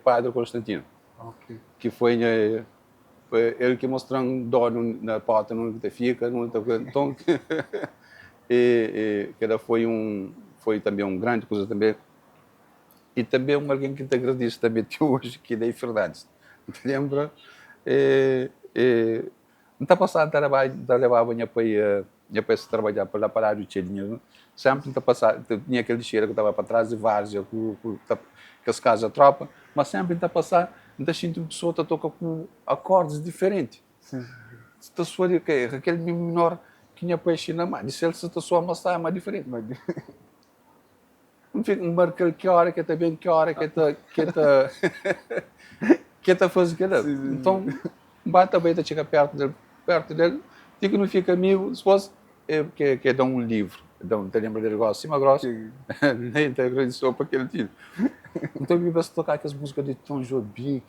Padre Constantino. Okay. Que foi ele que mostrou dó na porta, não fica, então que ela foi também um grande coisa também, e também alguém que te agradeço também até hoje, que é Dei Fernandes, te lembra? Não está passando a levar minha pai a trabalhar para lá para o dinheiro, sempre está passando, tinha aquele cheiro que estava para trás de vários, que as casas a tropa, mas sempre está passando. Então, sinto uma pessoa que toca com acordes diferentes. Se a pessoa diz que aquele menor que tinha peixe na mão, se ele se a pessoa amassar é mais diferente. Não fica marcar que hora que está bem, que hora que está fazendo aquilo. Então, bata bem, chega perto dele, diz que não fica amigo, se fosse, que dá um livro. Então, te lembra dele igual cima grossa, nem te agradeceu para aquele tiro. Então, eu começo a tocar aquelas músicas de Tom Jobim,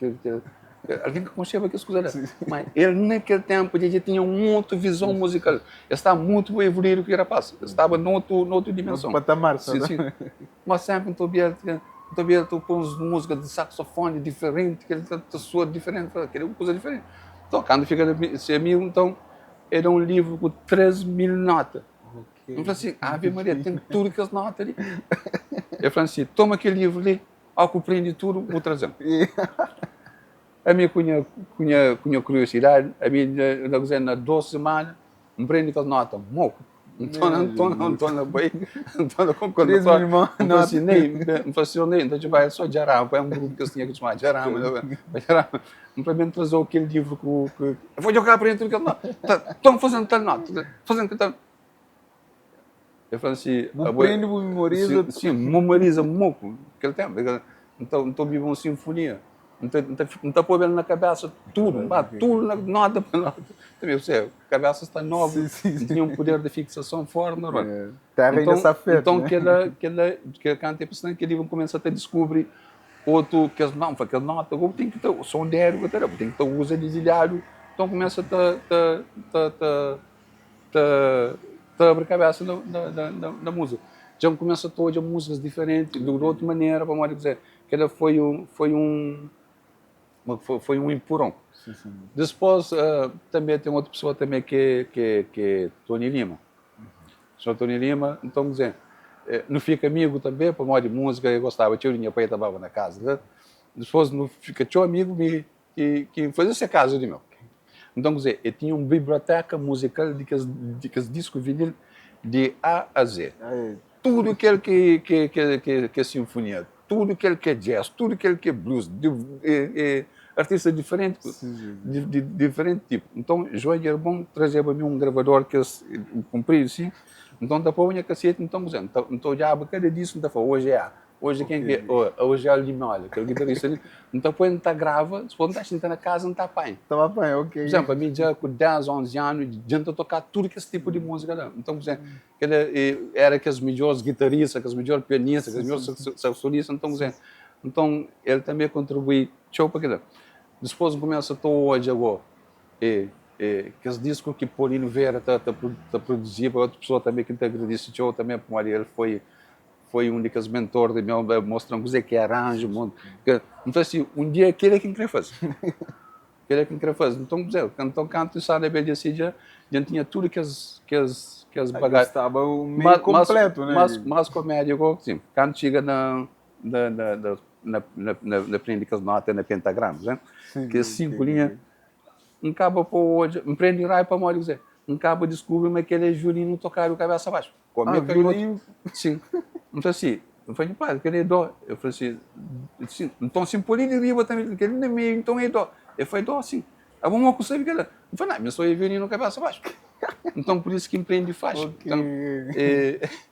alguém que conheceva aquelas coisas. Mas ele, naquele tempo, já tinha uma outra visão musical. Ele estava muito evoluído que era fácil. Ele estava noutra dimensão. Patamar, sim. Mas sempre tu pões música de saxofone diferente, que ele soa diferente, que é uma coisa diferente. Então, quando fica esse amigo, então, era um livro com 3.000 notas. Eu falei assim, Ave Maria, tem tudo que as notas ali. Eu falei assim, toma aquele livro ali, ao que prende tudo, vou trazendo. A minha cunha curiosidade, a minha, na 12 semanas, me prende com as notas, moco. Então, na boi, então, quando eu me fascinei, então, tipo, é só Jarama, é um grupo que eu tinha que chamar Jarama. Me prende trazer aquele livro que eu vou jogar para dentro, estão fazendo tal nota, fazendo tal. Eu falo assim, Aprende, memoriza. sim, memoriza muito aquele tempo. Então vivo uma sinfonia. Não está pôr na cabeça tudo, tudo, nada para nada. Também você, a cabeça está nova, Sim. tinha um poder de fixação fora, normal. Terra ainda está feita. Então, né? que canta é que ele começa a descobrir outro, que não, aquele nota, eu tenho que ter o som dele, tem que ter o uso desilhado. Então começa a abrir a cabeça da música. Já começa a ouvir músicas diferentes, de outra maneira, para dizer que ela foi um empurrão. Sim. Depois também tem outra pessoa também que é Tony Lima. O senhor Tony Lima, então dizer, não fica amigo também, para modo de música, eu gostava, tinha minha pai estava na casa, né? Depois não fica teu amigo que fazia essa casa de meu. Então, quer dizer, eu tinha uma biblioteca musical de que discos vinil de A a Z. Tudo aquilo que é sinfonia, tudo aquilo que é jazz, tudo aquilo que é blues, artistas diferentes, de diferente tipo. Então, João era bom trazer para mim um gravador que comprido assim. Então, da põe a cacete, então, já cada disco, então, hoje é hoje quem é? Hoje é o Limelli, que é o guitarrista ali. Então, quando está grava, se não está sentado na casa, não está bem. Estava bem, ok. Por exemplo, a mim já com 10, 11 anos, adianta tocar tudo que esse tipo de música lá. Então, por exemplo, era que os melhores guitarristas, que os melhores pianistas, que os melhores saxofonistas. Então, ele também contribui. Show para aquilo. Depois começa a hoje agora. Que os discos que Paulino Vera está produzindo, para outra pessoa também que te agradece, show também, porque ele foi um dos mentores de meu, mostrando que arranjo. Então, assim, um dia aquele é quem quer fazer. Aquele é quem quer fazer. Então, canto e sabe, a já tinha tudo que as bagagens. Estava meio completo, né? Mas comédia, igual assim, quando chega na prende que as notas na pentagrama, né? Que 5 linhas, um cabo para hoje, me prende raio para morrer, dizer, um cabo descobre mas aquele Julinho tocar o cabeça abaixo. Julinho? Sim. Então assim, eu falei, pá, aquele é dó. Eu falei assim, então se Paulino de riba também, aquele não é meio, então é dó. Eu falei, dó assim. A bomba consegue que ela. Eu falei, não, mas só é Julinho no cabeça abaixo. Então por isso que empreende faz. Okay. Então,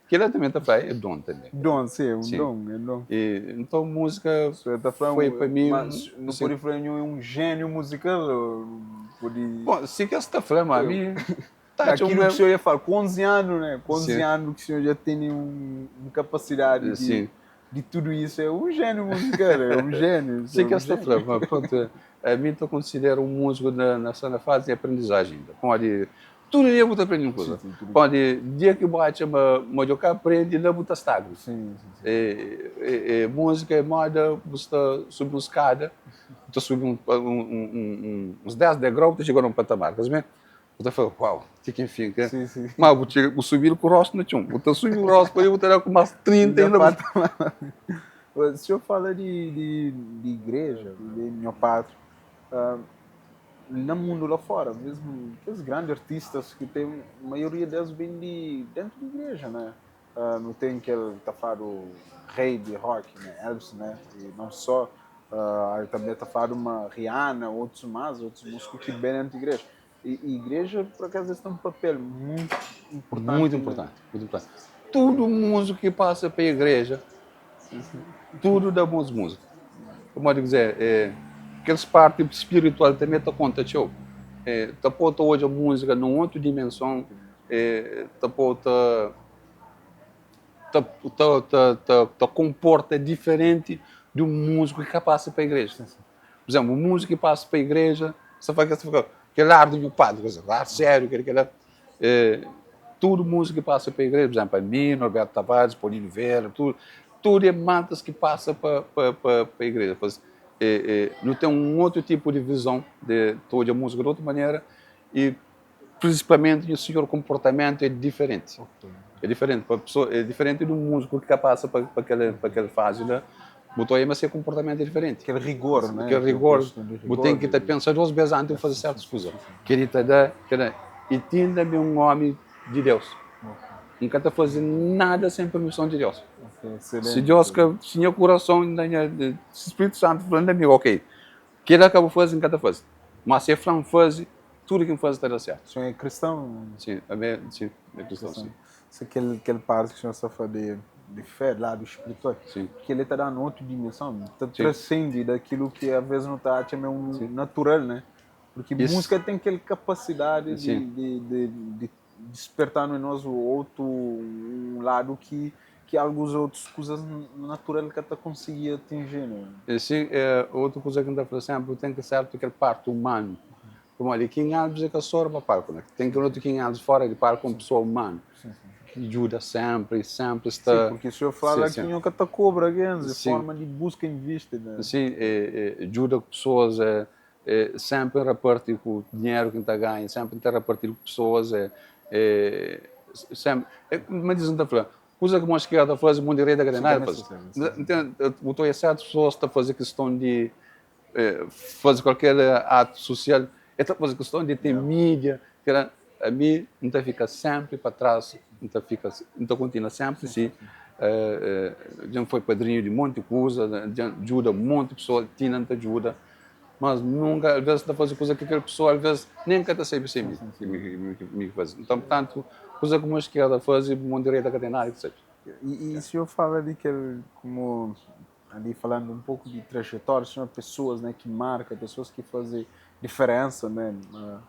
que ela também está para é dom também. Dom, sim, é dom. Então música foi para mim. Mas não pode falar um gênio musical? Bom, se que você está falando, a mim. Aquilo que o senhor ia falar, com 11 anos, né? Com 11 anos que o senhor já tem uma capacidade de tudo isso. É um gênio musical, é um gênio. Sim, que você está falando, mas pronto. A mim eu considero um músico nessa fase de aprendizagem ainda. Pode, tudo dia eu vou aprender uma coisa. Pode, dia que bate, mas eu aprendo, não vou estar Sim. Música é moda, você subir uma escada, você subir uns 10 degraus, você chegou num patamar, quer dizer? Você fala, uau, que enfim, que sim. Mas vou subir com o rosto no chão. Vou subir o rosto, depois eu vou ter com umas 30 ainda. O senhor fala de igreja, de meu pátrio. No mundo lá fora, mesmo os grandes artistas que tem, a maioria deles vem dentro da igreja, né? Não tem aquele, tá falando, rei de rock, né? Elvis, né? E não só, também tá falando uma Rihanna, outros músicos que vêm dentro da igreja. E igreja, por acaso, tem um papel muito importante. Muito importante. Todo músico que passa para a igreja, tudo dá boas músicas. Como eu dizer, aqueles parte espiritual também está conta, tio. Está pondo hoje a música numa outra dimensão, está comporta diferente de um músico que passa para a igreja. Por exemplo, um músico que passa para a igreja, você faz aquele ar do meu padre, ar sério, tudo música que passa para a igreja, por exemplo, a mim, Norberto Tavares, Paulino Vera, tudo é mantas que passa para a igreja. Não tem um outro tipo de visão de toda a música de outra maneira e principalmente o seu comportamento é diferente. É diferente para a pessoa, é diferente do músico que passa para aquela fase, né? Botou aí, mas seu comportamento é diferente. Aquele rigor, né? Aquele rigor. Tem que estar pensando duas vezes antes de fazer certas coisas. E tinha também um homem de Deus. Nunca está fazendo nada sem permissão de Deus. Se Deus tinha o coração, se o Espírito Santo falando amigo, ok. Que ele acabou fazendo, nunca está fazendo. Mas se Fran faz, tudo que me faz dar certo. O senhor é cristão? Sim, sim, é cristão, sim. Isso é aquele parte que o senhor está falando de fé, lá do espiritual, Sim. que ele está dando outra dimensão, Sim. transcende daquilo que às vezes não está meio natural, né? Porque música tem aquela capacidade de despertar no nós o outro um lado que algumas outras coisas naturais que até conseguia atingir, né? Sim, outra coisa que ainda falou sempre, tem que ser aquele parte humano. Como olha, quem anos é que só para palco, né? Tem que outro 15 anos fora de palco com pessoa humana. Que ajuda sempre está... Sim, porque o senhor fala que nunca está cobra, de forma de busca em vista, né? Sim, ajuda pessoas sempre a repartir com o dinheiro que está ganhando, sempre a repartir com pessoas, sempre... Mas dizem da falar, coisa que uma esquerda faz, uma direita que nada faz. Então, certas pessoas estão a fazer questão de fazer qualquer ato social, está a fazer questão de ter mídia, que a mim não fica sempre para trás, não continua sempre assim. Já foi padrinho de um monte de coisa, ajuda um monte de pessoas, tinha não ajuda, mas nunca, às vezes está a fazer coisa que aquela pessoa, às vezes, nem quer saber sem me fazer. Então, portanto, coisa como a esquerda faz e uma direita que tem nada, etc. E o senhor fala de que, como ali falando um pouco de trajetória, são pessoas, né, que marcam, pessoas que fazem diferença, né?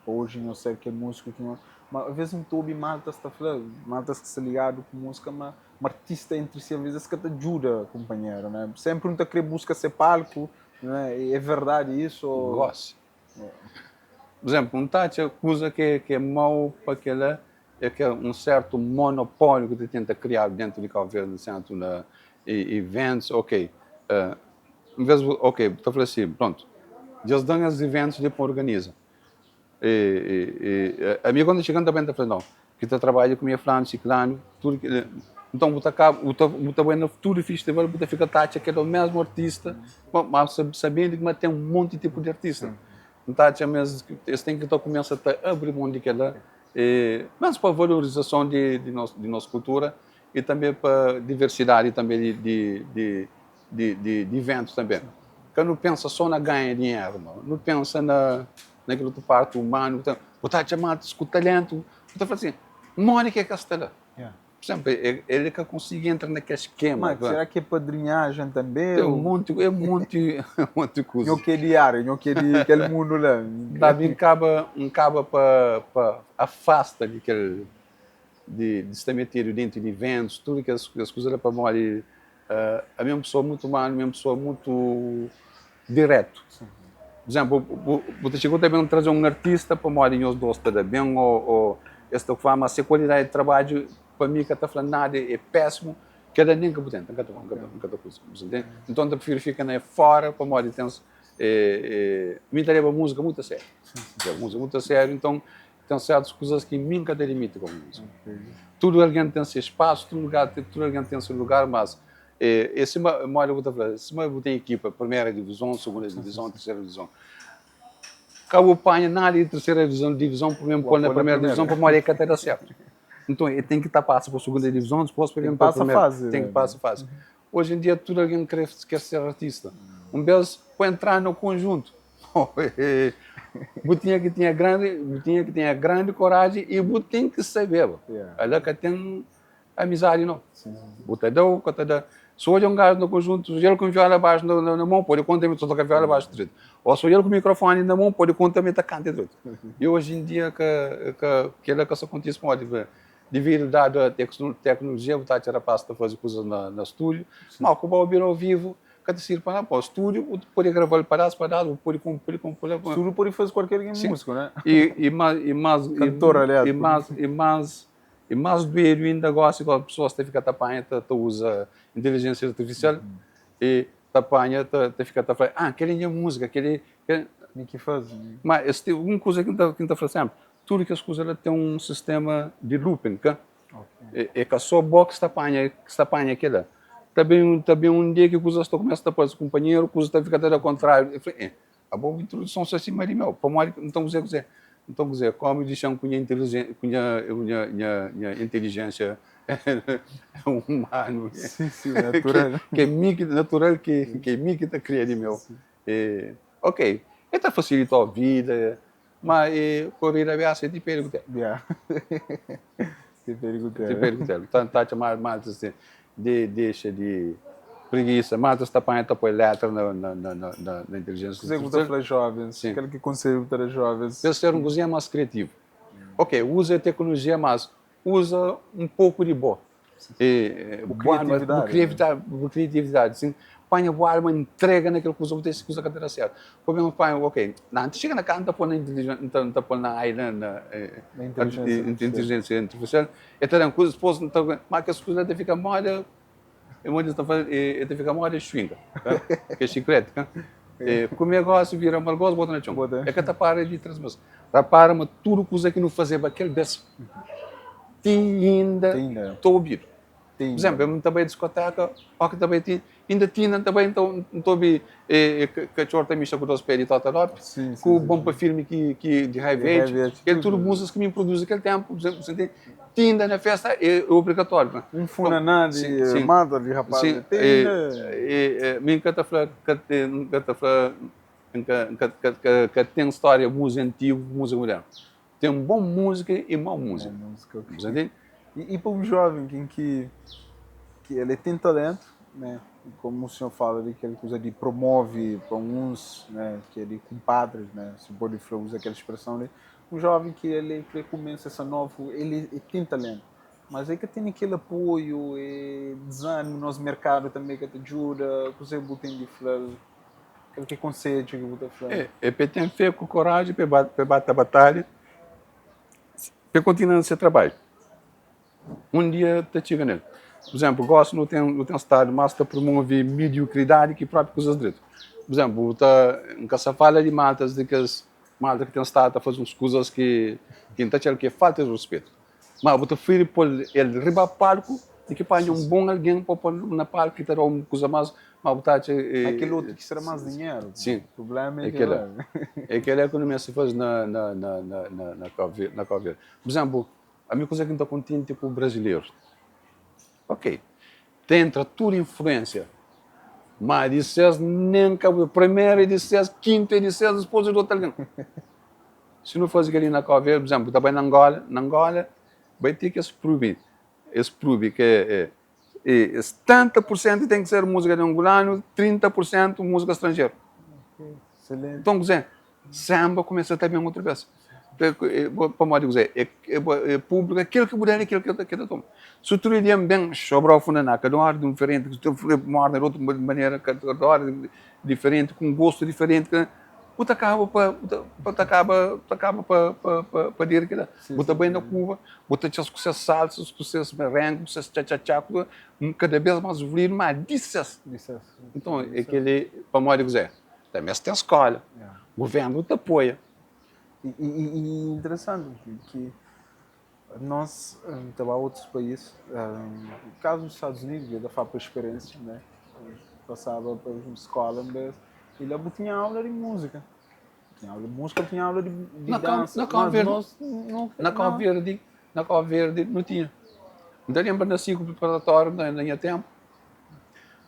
Hoje não sei que é músico que não, mas às vezes não ouve maltas está falando, maltas que se ligado com música, mas um artista entre si às vezes que te ajuda, companheiro, né? Sempre não te querer buscar ser palco, né? É verdade isso? Gosto. Por exemplo, um tátil é coisa que é mau para aquela é que é um certo monopólio que te tenta criar dentro de Cabo Verde, centro na eventos, ok. Em vez de, ok, estou a falar assim, pronto. Eles dão os eventos e depois organizam. A minha quando chegando também está falando, não, que está trabalha com a minha Fran, Ciclano, tudo que... Então, você vai no futuro festival, você fica tátil que é o mesmo artista, mas sabendo que tem um monte de tipo de artista. Então, eles têm que começar a abrir mão de cada... mas para a valorização de nossa cultura e também para a diversidade também de eventos também. Que não pensa só na ganha dinheiro, não pensa naquilo que parte humano. Então, você está chamado com talento, você fala assim, Mônica é Castela. Por exemplo, ele que consegue entrar naquele esquema. Mas será que é padrinhagem também? É um monte de coisa. Eu queria aquele mundo lá. Davi acaba para afasta de se meter dentro de eventos, tudo que as coisas para morrer. A minha pessoa muito humana, a minha pessoa muito direto. Por exemplo, você chegou também a trazer um artista para morar em os dois também, ou esta forma, se a qualidade de trabalho para mim que está falando nada é péssimo, cada nem que você tem, cada coisa, entende? Então eu prefiro ficar fora para morar me daria música muito a sério, música muito a sério, então tem certas coisas que nunca tem limite com a música. Tudo alguém tem seu espaço, tudo alguém tem seu lugar, mas se eu tenho equipa, primeira divisão, segunda divisão, terceira divisão, acabou apanha nada de terceira divisão, por exemplo, na primeira divisão, para morar que até dá certo. Então, ele tem que estar passando para a segunda divisão, depois para a primeira. Fase, tem que passar a fase. Hoje em dia, tudo alguém quer ser artista. Um deles para entrar no conjunto. Botinha que tinha grande coragem e botinha que saber. Ela que tem amizade, não. Botadão, se hoje um gajo no conjunto, se ele com viola abaixo na mão, pode contar me tocar viola abaixo direito. Ou se ele com o microfone na mão, pode contar me tocar direito. E hoje em dia, que isso acontece, pode ver. Devido à tecnologia, você tirar para fazer coisas no estúdio, mas como o ao vivo, cada se para o estúdio, pode gravar pedaço, pode compor. O estúdio pode fazer qualquer música, né? Cantor, aliás. E mais doido ainda gosta que as pessoas têm que ficar tapando, usa inteligência artificial e tapando, fica tapando. Aquele música, aquele que faz. Mas tem uma coisa que está fazendo sempre. Tudo que as coisas têm um sistema de looping, que é só boa que está apanha aquilo. Também um dia que coisas estão começando a fazer companheiro, coisas estão ficando ao contrário. Eu falei, a boa introdução é assim, mas meu, então dizer, como deixam com a inteligência humana, natural, que é natural que está criando meu. Ok, está facilitou a vida. mas correr a viagem de perguntar. Yeah. Te perguntei. De perguntar. Então, tá chamar mais assim, deixa de preguiça, mais está para pôr letra na inteligência Você gosta para jovens, Sim. aquele que conselho para jovens. Pensa ser um cozinha mais criativo. Ok, usa a tecnologia, mas usa um pouco de boa. Criatividade. Assim, põe boa alma, entrega naquilo que usa, você usa a cadeira certa. Como eu ponho, ok, não, chega na casa, está pondo na inteligência artificial, e tem coisas, depois, mas que as coisas ficam molha, e fica molha, xinga, que é chiclete, como é gosto, vira mal gosto, bota na chão. É que está para de transmissão. Repara-me tudo coisa que não fazer aquele beijo. Ainda estou a ouvir. Por exemplo, eu também discoteca, ou que também ainda tinha também então estou a ver cachorro também está com os pés de totalop, com o bom para filme que de highway, que tudo músicas que me produzem aquele tempo, você tinha na festa é obrigatório. Um funaná de mata de rapaz. Me encanta falar que tem história música antiga, música moderna. Tem boa música e má música. Okay. E para um jovem que ele tem talento, né? Como o senhor fala de que ele coisa de promove para uns, né? Que ele compadres, né? Se pode usar aquela expressão, né? Um jovem que ele começa essa nova, ele tem talento, mas é que tem aquele apoio e desânimo no nosso mercado também que te ajuda, você botar de falar, aquele conselho que você fala. Tem fé com coragem para bater a batalha, para continuar esse trabalho. Um dia te chega nele. Por exemplo, gosto não tem estado, mas está promover mediocridade que próprio coisas direito. Por exemplo, está em casa fala de maltas de que as maltas que tem estado a fazer umas coisas que está achando que falta de respeito. Mas você prefere pôr ele riba palco e que para um bom alguém para pôr na palco que terá uma coisa mais aquele outro que será mais dinheiro. Sim. O problema é que a economia se faz na Covid. Por exemplo, a minha coisa que não está contente com o brasileiro. Ok. Tem toda influência. Mas disseste nem que a primeira e disseste, quinta e disseste, depois do outro alguém. Se não fosse ali na Covid, por exemplo, também na Angola, vai ter que se proibir. Que 70% tem que ser música de angolano, 30% música estrangeira. Excelente. Então, dizer, samba começa também outra vez. Para dizer, é público, aquilo que puder, aquilo que toma. Se tu lhe bem, sobra o fundo na cada hora diferente, se tu morre de outra maneira, cada hora diferente, com gosto diferente, você acaba para dizer que você bem na curva, você já escuta salsa, escuta merengue, escuta tchá-tchá, cada vez mais ouvir, mas dissesse. Então, é aquele, para dizer, também tem escola, o governo te apoia. E interessante que nós, então, há outros países, no caso dos Estados Unidos, eu da para experiência, né? Passava para uma escola, mas ele tinha aula de música. Tinha aula de música, tinha aula de dança. Na Cabo Verde não tinha. Ainda lembro na ciclo preparatório, na minha tempo,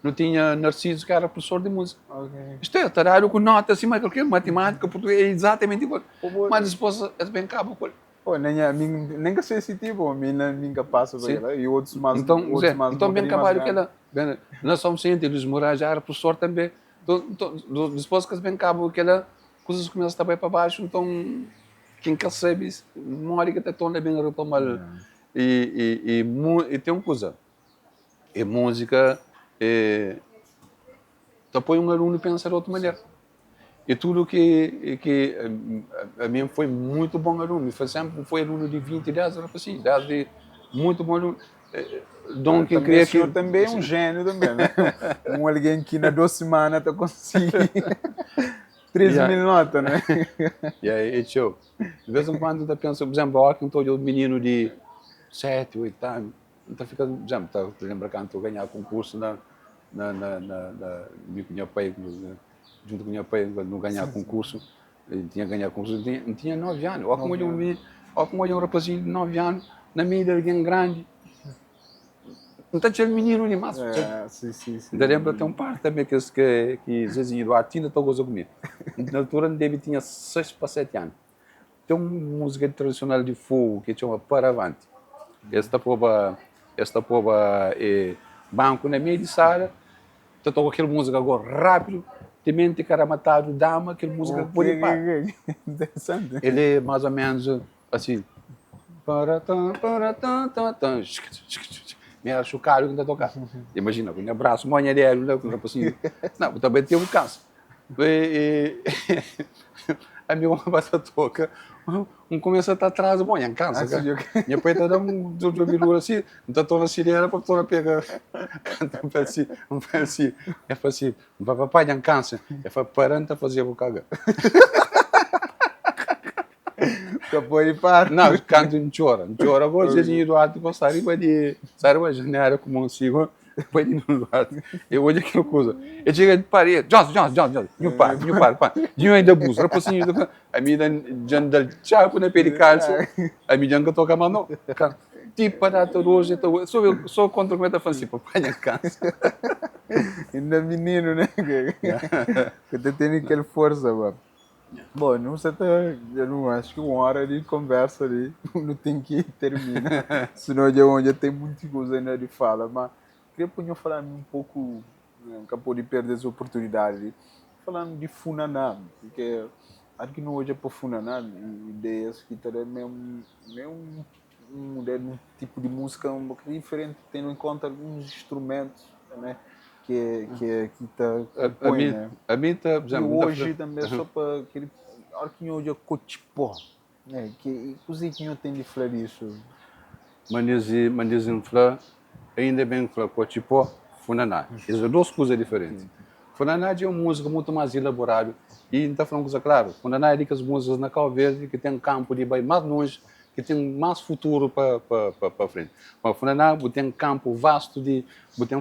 não tinha Narciso, que era professor de música. Okay. Isto é, tarário com nota assim, mas qualquer matemática, português, é exatamente igual. Mas depois é bem cabo com ele. Nem que seja esse tipo, nunca passa para ele. E outros mais. Então bem acabado que ela. Nós somos cientes, Luís Moraes já era professor também. Então, depois que bem cabo que ela, coisas começam também para baixo, então quem quer saber, mora que está tão bem retomado. E tem uma coisa, e música. Depois um aluno pensa de outra maneira. E tudo que a mim foi muito bom aluno. Foi aluno de 20, 10 era assim, 10 de muito bom aluno. Dom que creia que eu também é um gênio também, né? Alguém que na 2 semanas está conseguindo 3.000 notas, né? E aí, show. De vez em quando eu penso, por exemplo, ó, que estou um menino de 7, 8 anos, então fica, por exemplo, lembra quando eu ganhar concurso junto com o meu pai, não ganhar concurso, ele tinha ganhado concurso, tinha 9 anos. Olha como um rapazinho de 9 anos, na minha de alguém grande. Então tinha menino ali, mas. Sim. Ainda lembro até um par também que Zezinho Eduardo tinha tão coisa comigo. Na altura, ele tinha 6 para 7 anos. tem uma música tradicional de fogo que chama Paravante. Esta poba é banco na meia de sala, tu toca aquela música agora rápido, te mente cara matado dama, aquela música que pode parar. Interessante. Ele é mais ou menos assim. Para tan. Me acho caro que ainda tocar. Imagina, com o braço, manha dele, não é possível. Não, também tem um câncer. A minha mãe passa a toca, começa a estar atrás, bom, é um câncer. Minha pai está dando um bilhura assim, então estou na cileira para estou a pegar. Não faz assim, é assim, papai é um câncer. É para parando a fazer a boca. Pode parar. Não, canto não chora agora, se eu do ato, passar e vai de, sabe, uma janela como um sigo, vai de no ato. Eu olho aquela coisa, eu chego de parede, Johnson, meu pai, eu ainda busco, era possível, a minha jandal chapo na pericalça, a minha janga toca a mão, tipo para todo hoje, só contra como é que faz assim, papai não cansa. Ainda menino, né? Que tu tem aquela força, mano. Bom, não sei até, eu não acho que uma hora de conversa ali, não tem que terminar, senão já tem muita coisa ainda de fala, mas queria falar um pouco, nunca pode perder essa oportunidade, ali, falando de Funaná, porque acho que não hoje é para Funaná, ideias que também é um tipo de música um pouquinho diferente, tendo em conta alguns instrumentos, né? Que está compõe, né? A mim tá, E hoje também só para aquele hora que hoje é Cotipó, né? Que cozinha tem de falar isso. Manizim fala, ainda bem que fala Cotipó, Funaná. São duas coisas diferentes. Funaná é uma música muito mais elaborada e não está falando coisa clara. Funaná é das músicas na Cabo Verde que tem um campo de bem mais longe, que tem mais futuro para frente. Mas Funaná tem um campo vasto tem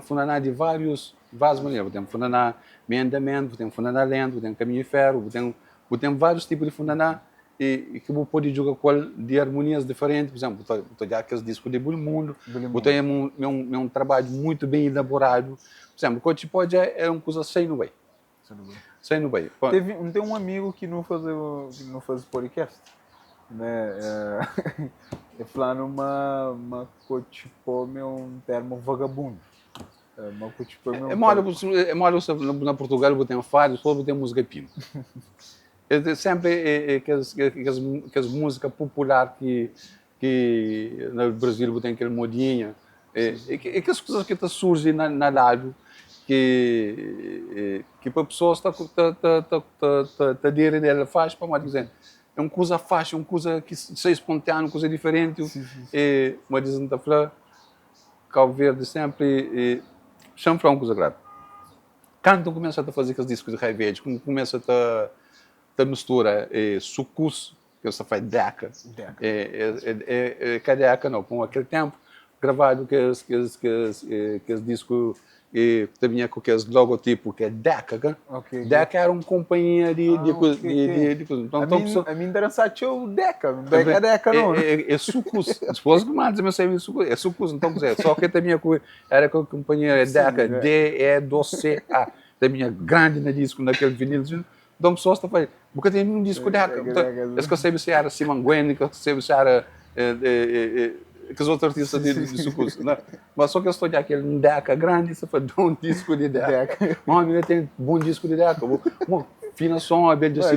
Funaná de várias maneiras. Tem Funaná meio andamento, tem Funaná lento, tem caminho de ferro, tem vários tipos de Funaná e que você pode jogar com de harmonias diferentes. Por exemplo, estou já aqueles discos de Bom Mundo, tem um trabalho muito bem elaborado. Por exemplo, o que pode é uma coisa sem no bem. Sem no bem. Tem um amigo que não faz podcast, né? É falando uma Cotipó, um termo vagabundo. Na Portugal eu tenho vários, eu tenho música pino. Sempre aquelas músicas populares que no Brasil tem aquela modinha, aquelas coisas que surgem na rádio que para pessoas está direm ela faz para mais dizer é uma coisa fácil, uma coisa que seja espontânea, uma coisa diferente. Mas dizem da flor Cabo Verde sempre chama uma coisa grave. Quando começa a fazer aqueles discos de raiva verde, começa a mistura sucus, que você faz deca. Deca não, com aquele tempo gravado aqueles discos também com aqueles logotipos que é Deca. Deca era uma companhia de coisas. Então, a mim interessa o Deca não. É sucus. Depois que mais eu sei sucus. É sucus, então só que também era com a companhia Deca, DE2CA. Também grande na disco naquele vinil. Então, pessoas estão fazendo. Porque tem um disco Deca. Esse que eu sei se era Simon Gwen, que eu sei se era que os outros artistas de sucus. Mas só que eu estou de aquele Deca grande, você faz um disco de Deca. Mas ele tem bom disco de Deca. Fina som, a bem assim,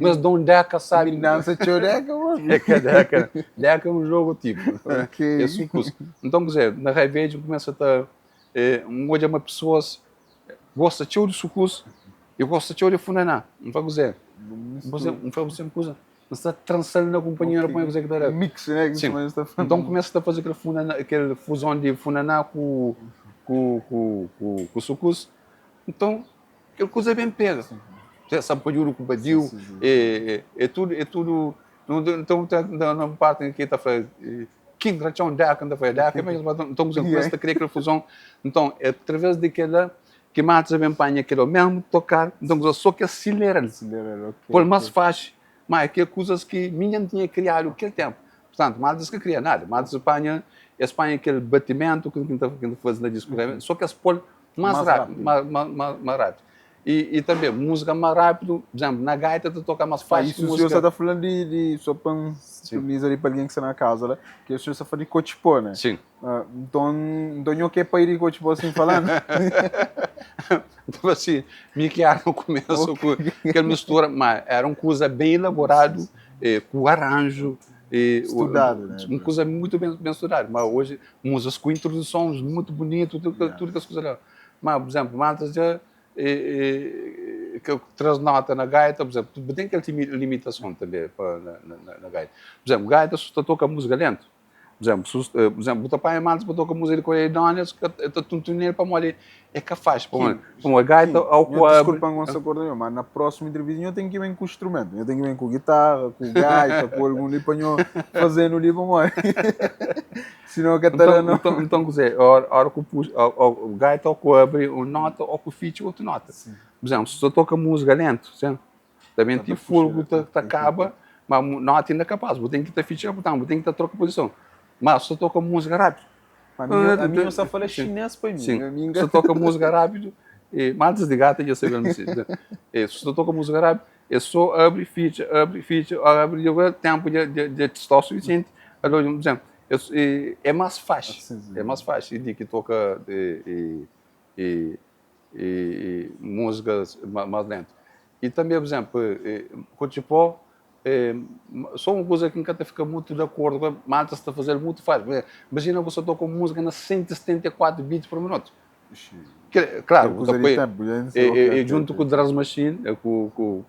mas de um Deca, sabe? Dança tio Deca, mano. É que é Deca. Deca é um jogo tipo. É sucus. Então, quer dizer, na raiva começa a estar. Hoje uma pessoa gosta de sucus e gosta de Funaná. Não vai dizer. Não vai dizer uma coisa. Você está trançando na companhia, não põe coisa que dá. Mix, né? Sim. Então começa a fazer aquela fusão de Funaná com sucus. Então, aquela coisa é bem pega. Você sabe para o Badil, é tudo. Então, na parte em que está falando, King Rachão Deca, então começa a criar aquela fusão. Então, é através daquela que mata a campanha, que é o mesmo tocar, então só que acelera. Por mais fácil. Mas aquelas coisas que ninguém tinha criado naquele tempo. Portanto, Malta que cria nada. Malta Espanha aquele batimento que a gente faz na disco, só que as pôr mais rápido. E também música mais rápido, por exemplo, na gaita tu toca mais fácil. Isso o senhor está falando só para um ali para alguém que está na casa, né? Que o senhor está falando de Cochipó, né? Sim. Então eu quero para ir de Cochipó assim falando. Então assim, me criaram no começo com aquela mistura, mas era uma coisa bem elaborado, com arranjo. Estudado, né? Uma coisa muito bem estudada. Mas hoje, músicas com introduções muito bonitas, tudo que as coisas lá. Mas, por exemplo, malta já que traz nota na gaita, por exemplo, tem aquela limitação também na gaita. Por exemplo, gaita, se tu toca música lenta, por exemplo, o teu pai é malta, se tu toca música de coreanas, tu tuntunir para molhar, é capaz, para uma gaita ao qual... Desculpa, não se acorda, mas na próxima entrevista eu tenho que ir bem com o instrumento, eu tenho que ir bem com guitarra, com gaita, com algum ali para eu fazer no livro, mas... Senão a Catarina... Então, quer dizer, a hora que o gaita ou que abre uma nota, ou que feature outra nota. Sim. Por exemplo, se tu toca música lenta, também tem fulgo, te acaba, mas a nota ainda é capaz, tem que ter feature, tem que ter troca de posição. Mas se tu toca música rápido... A minha só fala chinês para mim. Sim, se tu toca música rápido, mais de gata já sabemos isso. Se tu toca música rápido, é só abre feature, abre o tempo de testar o suficiente. Por exemplo, é mais fácil, é mais fácil de que toca músicas mais lentas. E também, por exemplo, Cochipó, só uma coisa que nunca fica muito de acordo com a malta está a fazer muito fácil. Imagina que você toca música na 174 beats por minuto. Claro, junto com o Drum Machine, com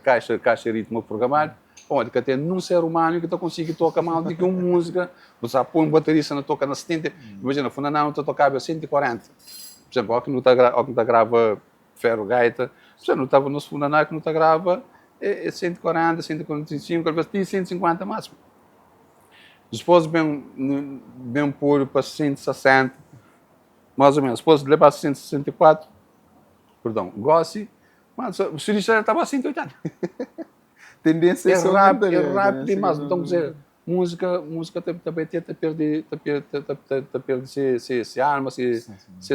caixa ritmo programado, onde que até num ser humano que tu consegue tocar mais do que uma música, você põe um baterista na toca na 70, imagina, Funanão tu tocava a 140. Por exemplo, ao que não está grava ferro gaita, você não estava no Funanão que não está grava 140, 145, às vezes 150 máximo. Depois bem puro para 160, mais ou menos. Depois levar 164, perdão, Gossi, mas o Surista estava a 180. Tendência é rápido demais. Então, quer dizer, música também tenta perder se arma, se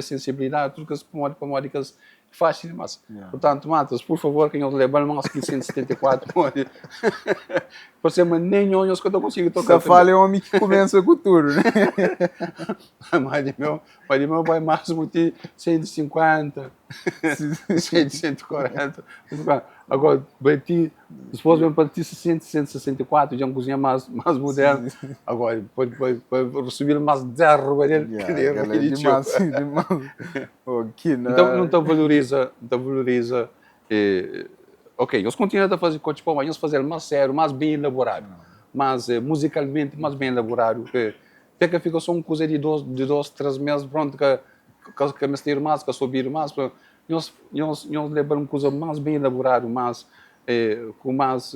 sensibilidade, tudo que as pomódicas fácil demais. Portanto, Matas, por favor, quem eu levar mais que 174, pode ser, mas nem olhos que eu não consigo tocar. Só fala é um homem que começa com tudo, né? Mas de meu vai máximo de 150, 140. Agora, depois vem para ti 164, já é uma cozinha mais moderna. Agora, pode receber mais 10 roubalheiros. Então, não valoriza. Ok, eles continuam a fazer Cochipó, mas eles fazem mais sério, mais bem elaborado. Mas musicalmente, mais bem elaborado. Até que fica só uma coisa de 2, 3 meses, pronto, que mexer mais, que subir mais. Eles levam uma coisa mais bem elaborada, com mais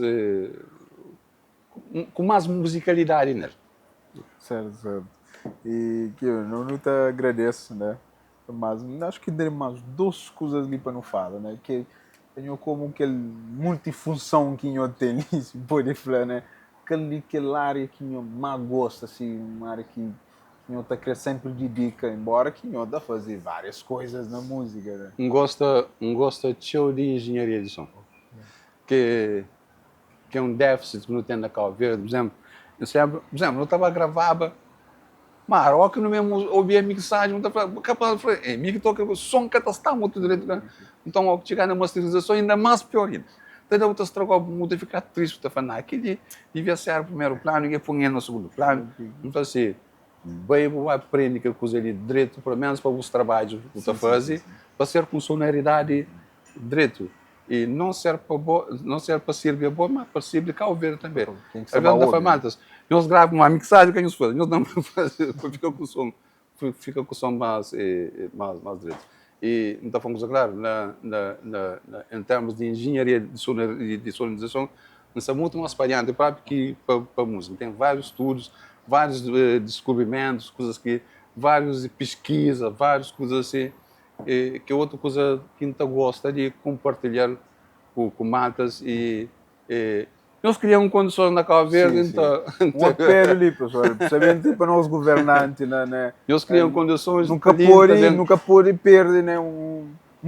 musicalidade nele. Certo. E que eu não te agradeço, né? Mas acho que tem mais 2 coisas ali para não falar, né? Que tenho como aquela multifunção que eu tenho, se pode falar, né? Aquela área que eu mais gosto, assim, uma área que eu tá querendo sempre dedica, embora que eu dá fazer várias coisas na música, né? Gosta de engenharia de som, que é um déficit que não tem na Cabo Verde, por exemplo, eu estava a gravar Marroca no mesmo ouvia a mixagem, capaz de mim que toca o som que está muito direito, né? Então ao chegar na masterização ainda mais pior ainda. Então eu estragou muito, ficar triste, tá falando, aquele devia ser o primeiro plano e põe no segundo plano. Então assim, bem vai aprender que coisa ali direito, pelo menos para os trabalhos que tu fazes, para ser com sonoridade direito. E não serve para servir boa, mas para servir Cabo Verde também. A venda da Famantas, nós gravamos uma mixagem que eles fazem, nós não fazemos, fica com o som mais direito. E então vamos claro, em termos de engenharia de sonorização, nós somos muito mais espalhante para a música. Tem vários estudos, vários descobrimentos, várias pesquisas, várias coisas assim. Que é outra coisa que a gente gosta de compartilhar com matas e nós criamos condições na Cabo Verde. Então, um apelo ali, professor, principalmente para nós governantes, né? Nós criamos condições. Nunca pode perder, né?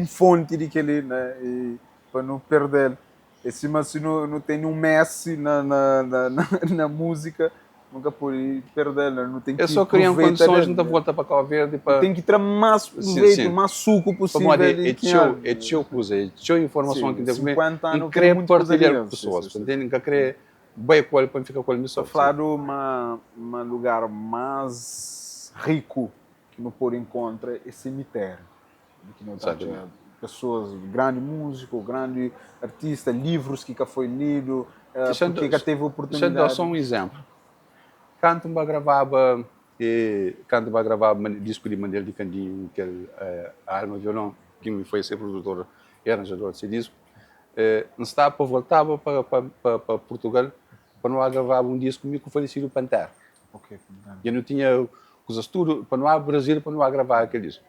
fonte daquele, né? E para não perder. E se não tem um Messi na música, nunca pode perder, né? Não tem Eu que só criam aproveitar condições dele, de né? volta para Cabo Verde para... Tem que ter mais Sim, proveito, sim. mais suco possível. Vamos lá, de quem é teu coisa, é teu informação que sim, deve 50 não anos tem querer muita coisa partilhar ali, com pessoas, sim. entendem? Que querer bem com ele para ficar com ele no Para sol. falar de um lugar mais rico que não pode encontrar é cemitério. Que não tá, Exatamente. pessoas, grande músico, grande artista, livros que já foi lido, Deixa porque já teve eu dar oportunidade. só um exemplo. Quando eu gravava disco de Manuel de Candinho, que é a arma violão, que me foi ser produtor e arranjador desse disco, não estava para voltar para Portugal para não gravar um disco comigo com o falecido Pantera. Okay, Eu não tinha os estúdios para não ir Brasil para não gravar aquele disco.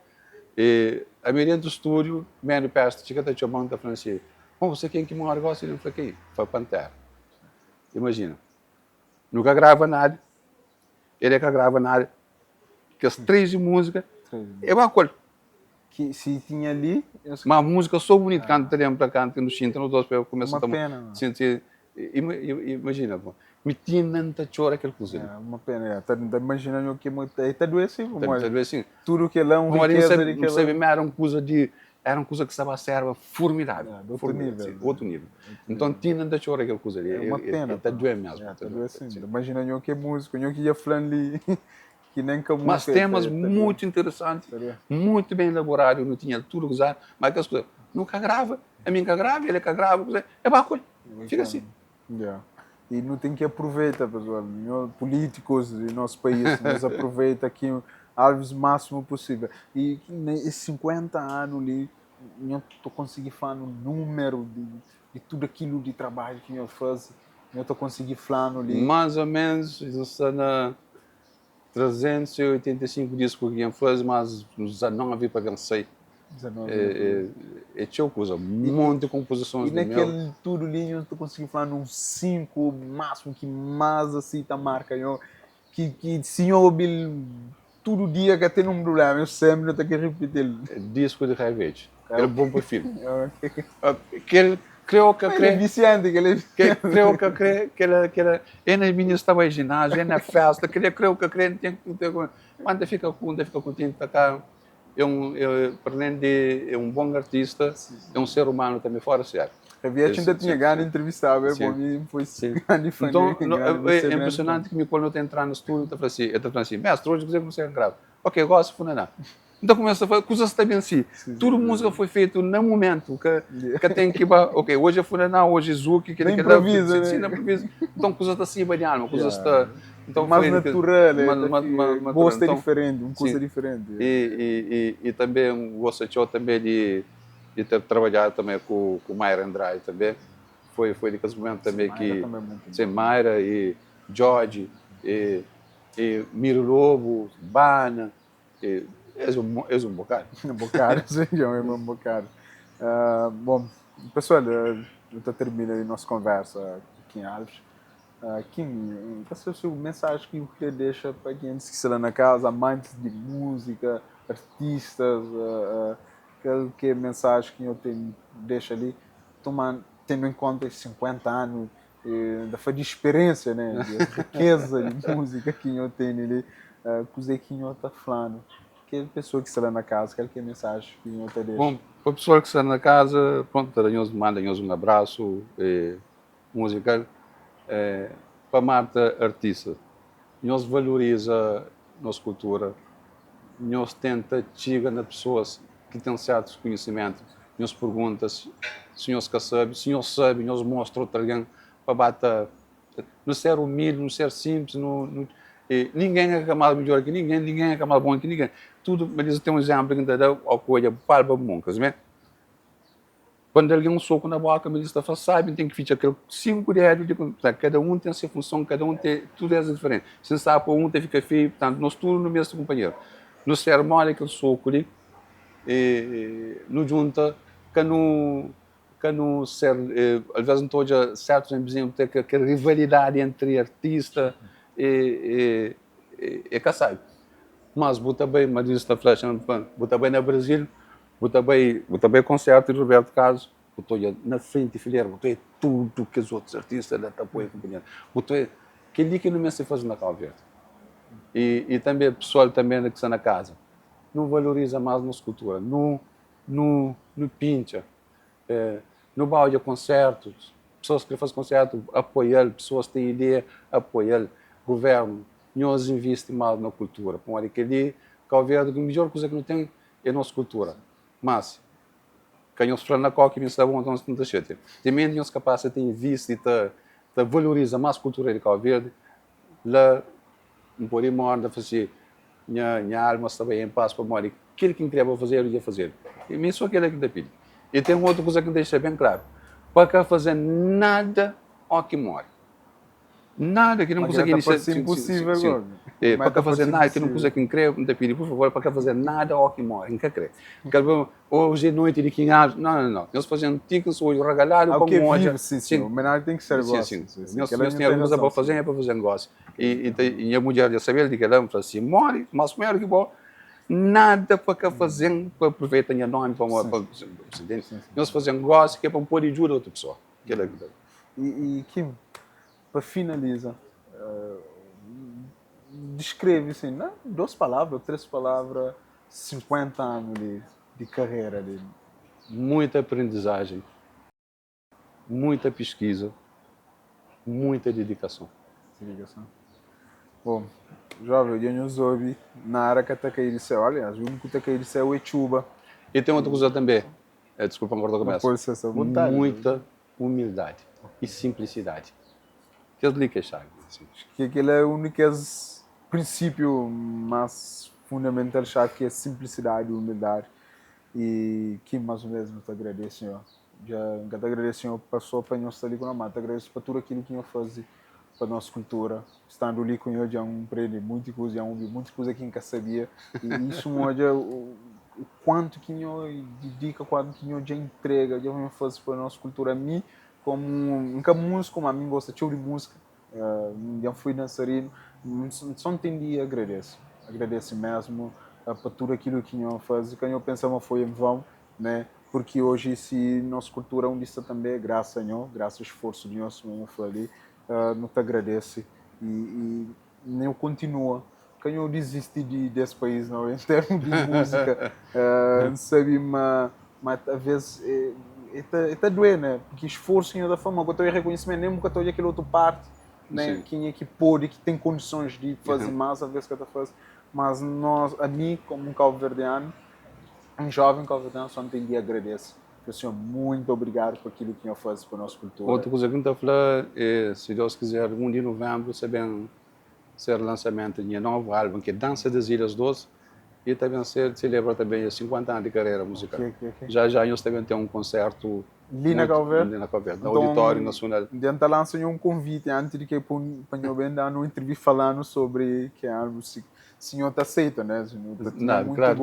E a maioria do estúdio, menos perto, chega até a mão da França. Bom, você quem que mora gosta? Ele falou quem? Foi Pantera. Imagina. Nunca grava nada. Ele é que grava nada. Que as três de música é uma coisa. Que se tinha ali. Uma música só bonita, cantaremos para cantar no Chinta, no dois, para começar uma pena. Imagina, pô. Me tinha tanta chora aquele coisa. É uma pena. Está imaginando que está doendo assim. Tudo que lá é uma riqueza de que era uma coisa que estava a ser formidável. Outro nível. Outro nível. Então tinha tanta chora aquele coisa ali. É uma pena. Está doendo mesmo. Está doendo assim. Imagina que é músico, que ia falando ali. Que nem que a música. Mas temas muito interessantes, muito bem elaborados, não tinha tudo usado, mas aquelas coisas, nunca grava, a mim que grava, ele que grava, é bacana, fica assim. Yeah. E não tem que aproveitar, pessoal, políticos do nosso país, nós aproveita aqui Alves o máximo possível. E nesses 50 anos ali, eu estou conseguindo falar no número de tudo aquilo de trabalho que eu faço, eu estou conseguindo falar ali. Mais ou menos, isso na 385 discos que eu fiz, mas nos 19 para vencer. É tinha coisa, um monte de composições. E naquele tudo ali, eu estou conseguindo falar num 5 máximo, que mais assim tá marca, que senhor ouve todo dia que tem um problema, eu sempre tenho que repetir. Disco de Revete, era bom para filho. Creio que ele na minha estava em ginásio, na festa, creio que quando fica contente para cá. Além de um bom artista, é um ser humano também fora sério. Reviete ainda tinha ganho de entrevistar, para mim foi grande fã. Então, é impressionante que me quando eu entrar no estúdio, eu estou falando assim, mestre, hoje você consegue gravar. Ok, eu gosto de funaná. Então começa a fazer coisas também assim. Tudo música foi feito no momento que tem que ok, hoje é funaná, hoje é zuki, que ele improvisa, sim, improvisa. Então coisas assim, badiano, coisas então mais natural, gosto é diferente, uma coisa diferente. E também gosto também de ter trabalhado também com Mayra Andrade também. Foi naqueles momentos também que sim, Mayra e George e Miro Lobo, Bana, és um bocado. Um bocado, sim, é um bocado. Bom, pessoal, eu estou terminando a nossa conversa aqui em Alves. Kim, qual é a sua mensagem que você deixa para quem está lá na casa, amantes de música, artistas, que mensagem que eu deixo ali, tendo em conta esses 50 anos de experiência, né, de riqueza de música que eu tenho ali, coisa que eu estou falando. Que pessoa que está lá na casa, que mensagem que eu te deixo? Bom, para a pessoa que está na casa, pronto, manda-nos um abraço musical. Para Marta artista, nós valoriza nossa cultura, nós tenta chegar nas pessoas que têm certos conhecimentos, nós pergunta se senhor sabe, nós mostra outro alguém para bater, não ser humilde, não ser simples, ninguém é camada melhor que ninguém é camada bom que ninguém, tudo, mas tem um exemplo que dá ao coelho, palpa moncas, né? Quando alguém um soco na boca, me diz, sabe, tem que ficar aquele 5 colheres, cada um tem a sua função, cada um tem, tudo é diferente. Se não sabe, um tem que ficar feio, portanto, nós tudo no mesmo companheiro. No sermão, aquele soco ali, no junta, que não ser, às vezes não estou certos em dizer, tem aquela rivalidade entre artista e caçado. Mas, bota bem, mas isso está flecha, bota bem no Brasil, vou também concerto de Roberto Carlos, estou na frente de fileira, estou tudo que os outros artistas da apoio acompanhando. Estou aquele que não me sei fazer na Cabo Verde. E também o pessoal também que está na casa não valoriza mais a nossa cultura, não pincha, não vai a concertos, pessoas que fazem concerto apoiam, pessoas que têm ideia apoiam, governo não investe mais na cultura, por aquele Cabo Verde a melhor coisa que não tem é a nossa cultura, mas quem os fala na coca e me sabe onde não deixa de também nós capazes de investir e valoriza mais a cultura de Cabo Verde lá não podemos andar a fazer minha alma está bem em paz para morrer. Aquilo que queria fazer, eu ia fazer. E mesmo aquilo que te pedi. E tem outra coisa que deixa bem claro. Para fazer nada ao que morre. Nada que não consegue iniciar. Sim, impossível agora. Para fazer nada que não consegue crer, não te pedi, por favor, para fazer nada ao que morre. Não quer crer. Hoje é noite de 15 anos. Não. Nós fazemos ticos, hoje regalado para o morrer. Sim. O menor tem que ser sim. Nós temos alguma coisa para fazer, é para fazer negócio. E a mulher já sabia que ela falou assim, morre, mas morre que bom. Nada para fazer, para aproveitar a nome, para nós fazemos negócio que é para pôr de ajuda a outra pessoa. E Kim, para finalizar, descreve assim, né? 2 palavras, 3 palavras, 50 anos de carreira dele. Muita aprendizagem, muita pesquisa, muita dedicação. Bom, jovem, eu não soube na área que está caindo céu, aliás, o único que está caindo céu é Chuba. E tem outra coisa também, desculpa, agora começa. Muita humildade e simplicidade. Que é ali que é chave. Que aquele é o único princípio mais fundamental, chave, que é simplicidade e humildade. E que mais ou menos te agradeço, senhor. Já te agradeço, senhor, passou para nós estar ali com a mata. Agradeço para tudo aquilo que eu fazia para a nossa cultura. Estando ali com eu, já aprendi muita coisa, já ouvi muita coisa que eu nunca sabia. E isso mostra o quanto que eu dedica, quanto que eu já entrega, já vou fazer para a nossa cultura. A mim, como músico, como a mim gosta de música, já fui dançarino, só entendi e agradeço. Agradeço mesmo para tudo aquilo que eu faz, que eu pensava foi em vão, né? Porque hoje se nossa cultura onde está também, graças a Deus, graças ao esforço de nós, como eu falei, não te agradece e eu continuo. Que eu desisti desse país, não, em termos de música, sabe, mas às vezes está doendo, né? Porque esforço da forma que eu estou reconhecimento, nem que eu estou aquela outra parte, né? Quem é que pode, que tem condições de fazer mais, às vezes que eu estou fazendo. Mas nós, a mim, como um cabo-verdiano, um jovem cabo-verdiano, só entendi e agradeço. Senhor, muito obrigado por aquilo que eu faço para a nossa cultura. Outra coisa que eu estou a falar é, se Deus quiser, 1 de novembro, ser lançamento de um novo álbum, que é Dança das Ilhas Doce, e também celebra também os 50 anos de carreira musical. Já nós também temos um concerto ali na Cabo Verde, no Auditório Nacional. Dentro lá um convite antes de que eu ponha dar uma entrevista falando sobre que álbum se o senhor está aceito, né? Não, claro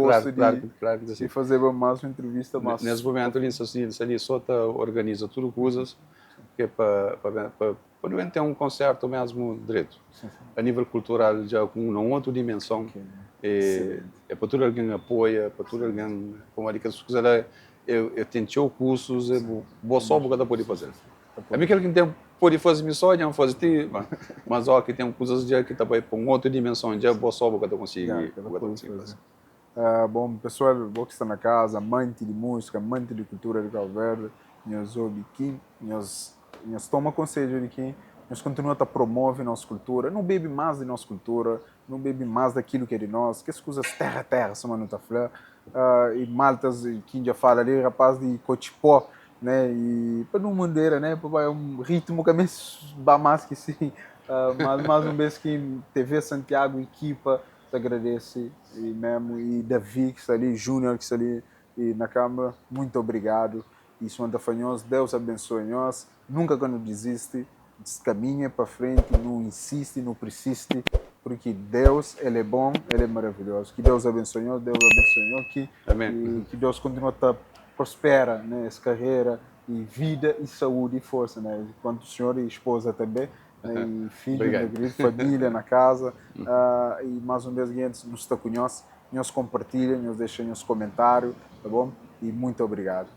de fazer mais uma entrevista. Nesse momento ali só organiza tudo coisas que é para ter um concerto mesmo direito. A nível cultural já com uma outra dimensão. É para todo alguém apoia, para todo alguém, como é que as coisas eu tentei cursos, vou só para cada poder fazer. A mim que tem pode fazer missões, não fazer ti, mas ó que tem coisas já que também para uma outra dimensão, já vou só para cada conseguir fazer. Bom, pessoal, vou que está na casa, amante de música, amante de cultura de Cabo Verde, nós ouve aqui, nós toma conselho de quem nós continuamos a promover nossa cultura, não bebe mais de nossa cultura, não bebe mais daquilo que é de nós, que as coisas terra, só não está falando. E maltas, quem já fala ali, rapaz de Cochipó, né, e para não mandeira, né, para um ritmo que é mais que sim, mais um vez que TV Santiago, equipa, te agradece, e mesmo, e Davi que está ali, Júnior que está ali e na câmara, muito obrigado, e Santa Fanhos, Deus abençoe nós, nunca quando desiste, caminha para frente, não insiste, não persiste, porque Deus, Ele é bom, Ele é maravilhoso. Que Deus abençoe, Deus abençoe, que Deus continue a prospera, né, essa carreira, e vida, e saúde, e força, né, enquanto o senhor e esposa também, né, e filho, né, família na casa, e mais uma vez, antes nos está com nós, nos compartilhem, nos deixem nos comentários, tá bom? E muito obrigado.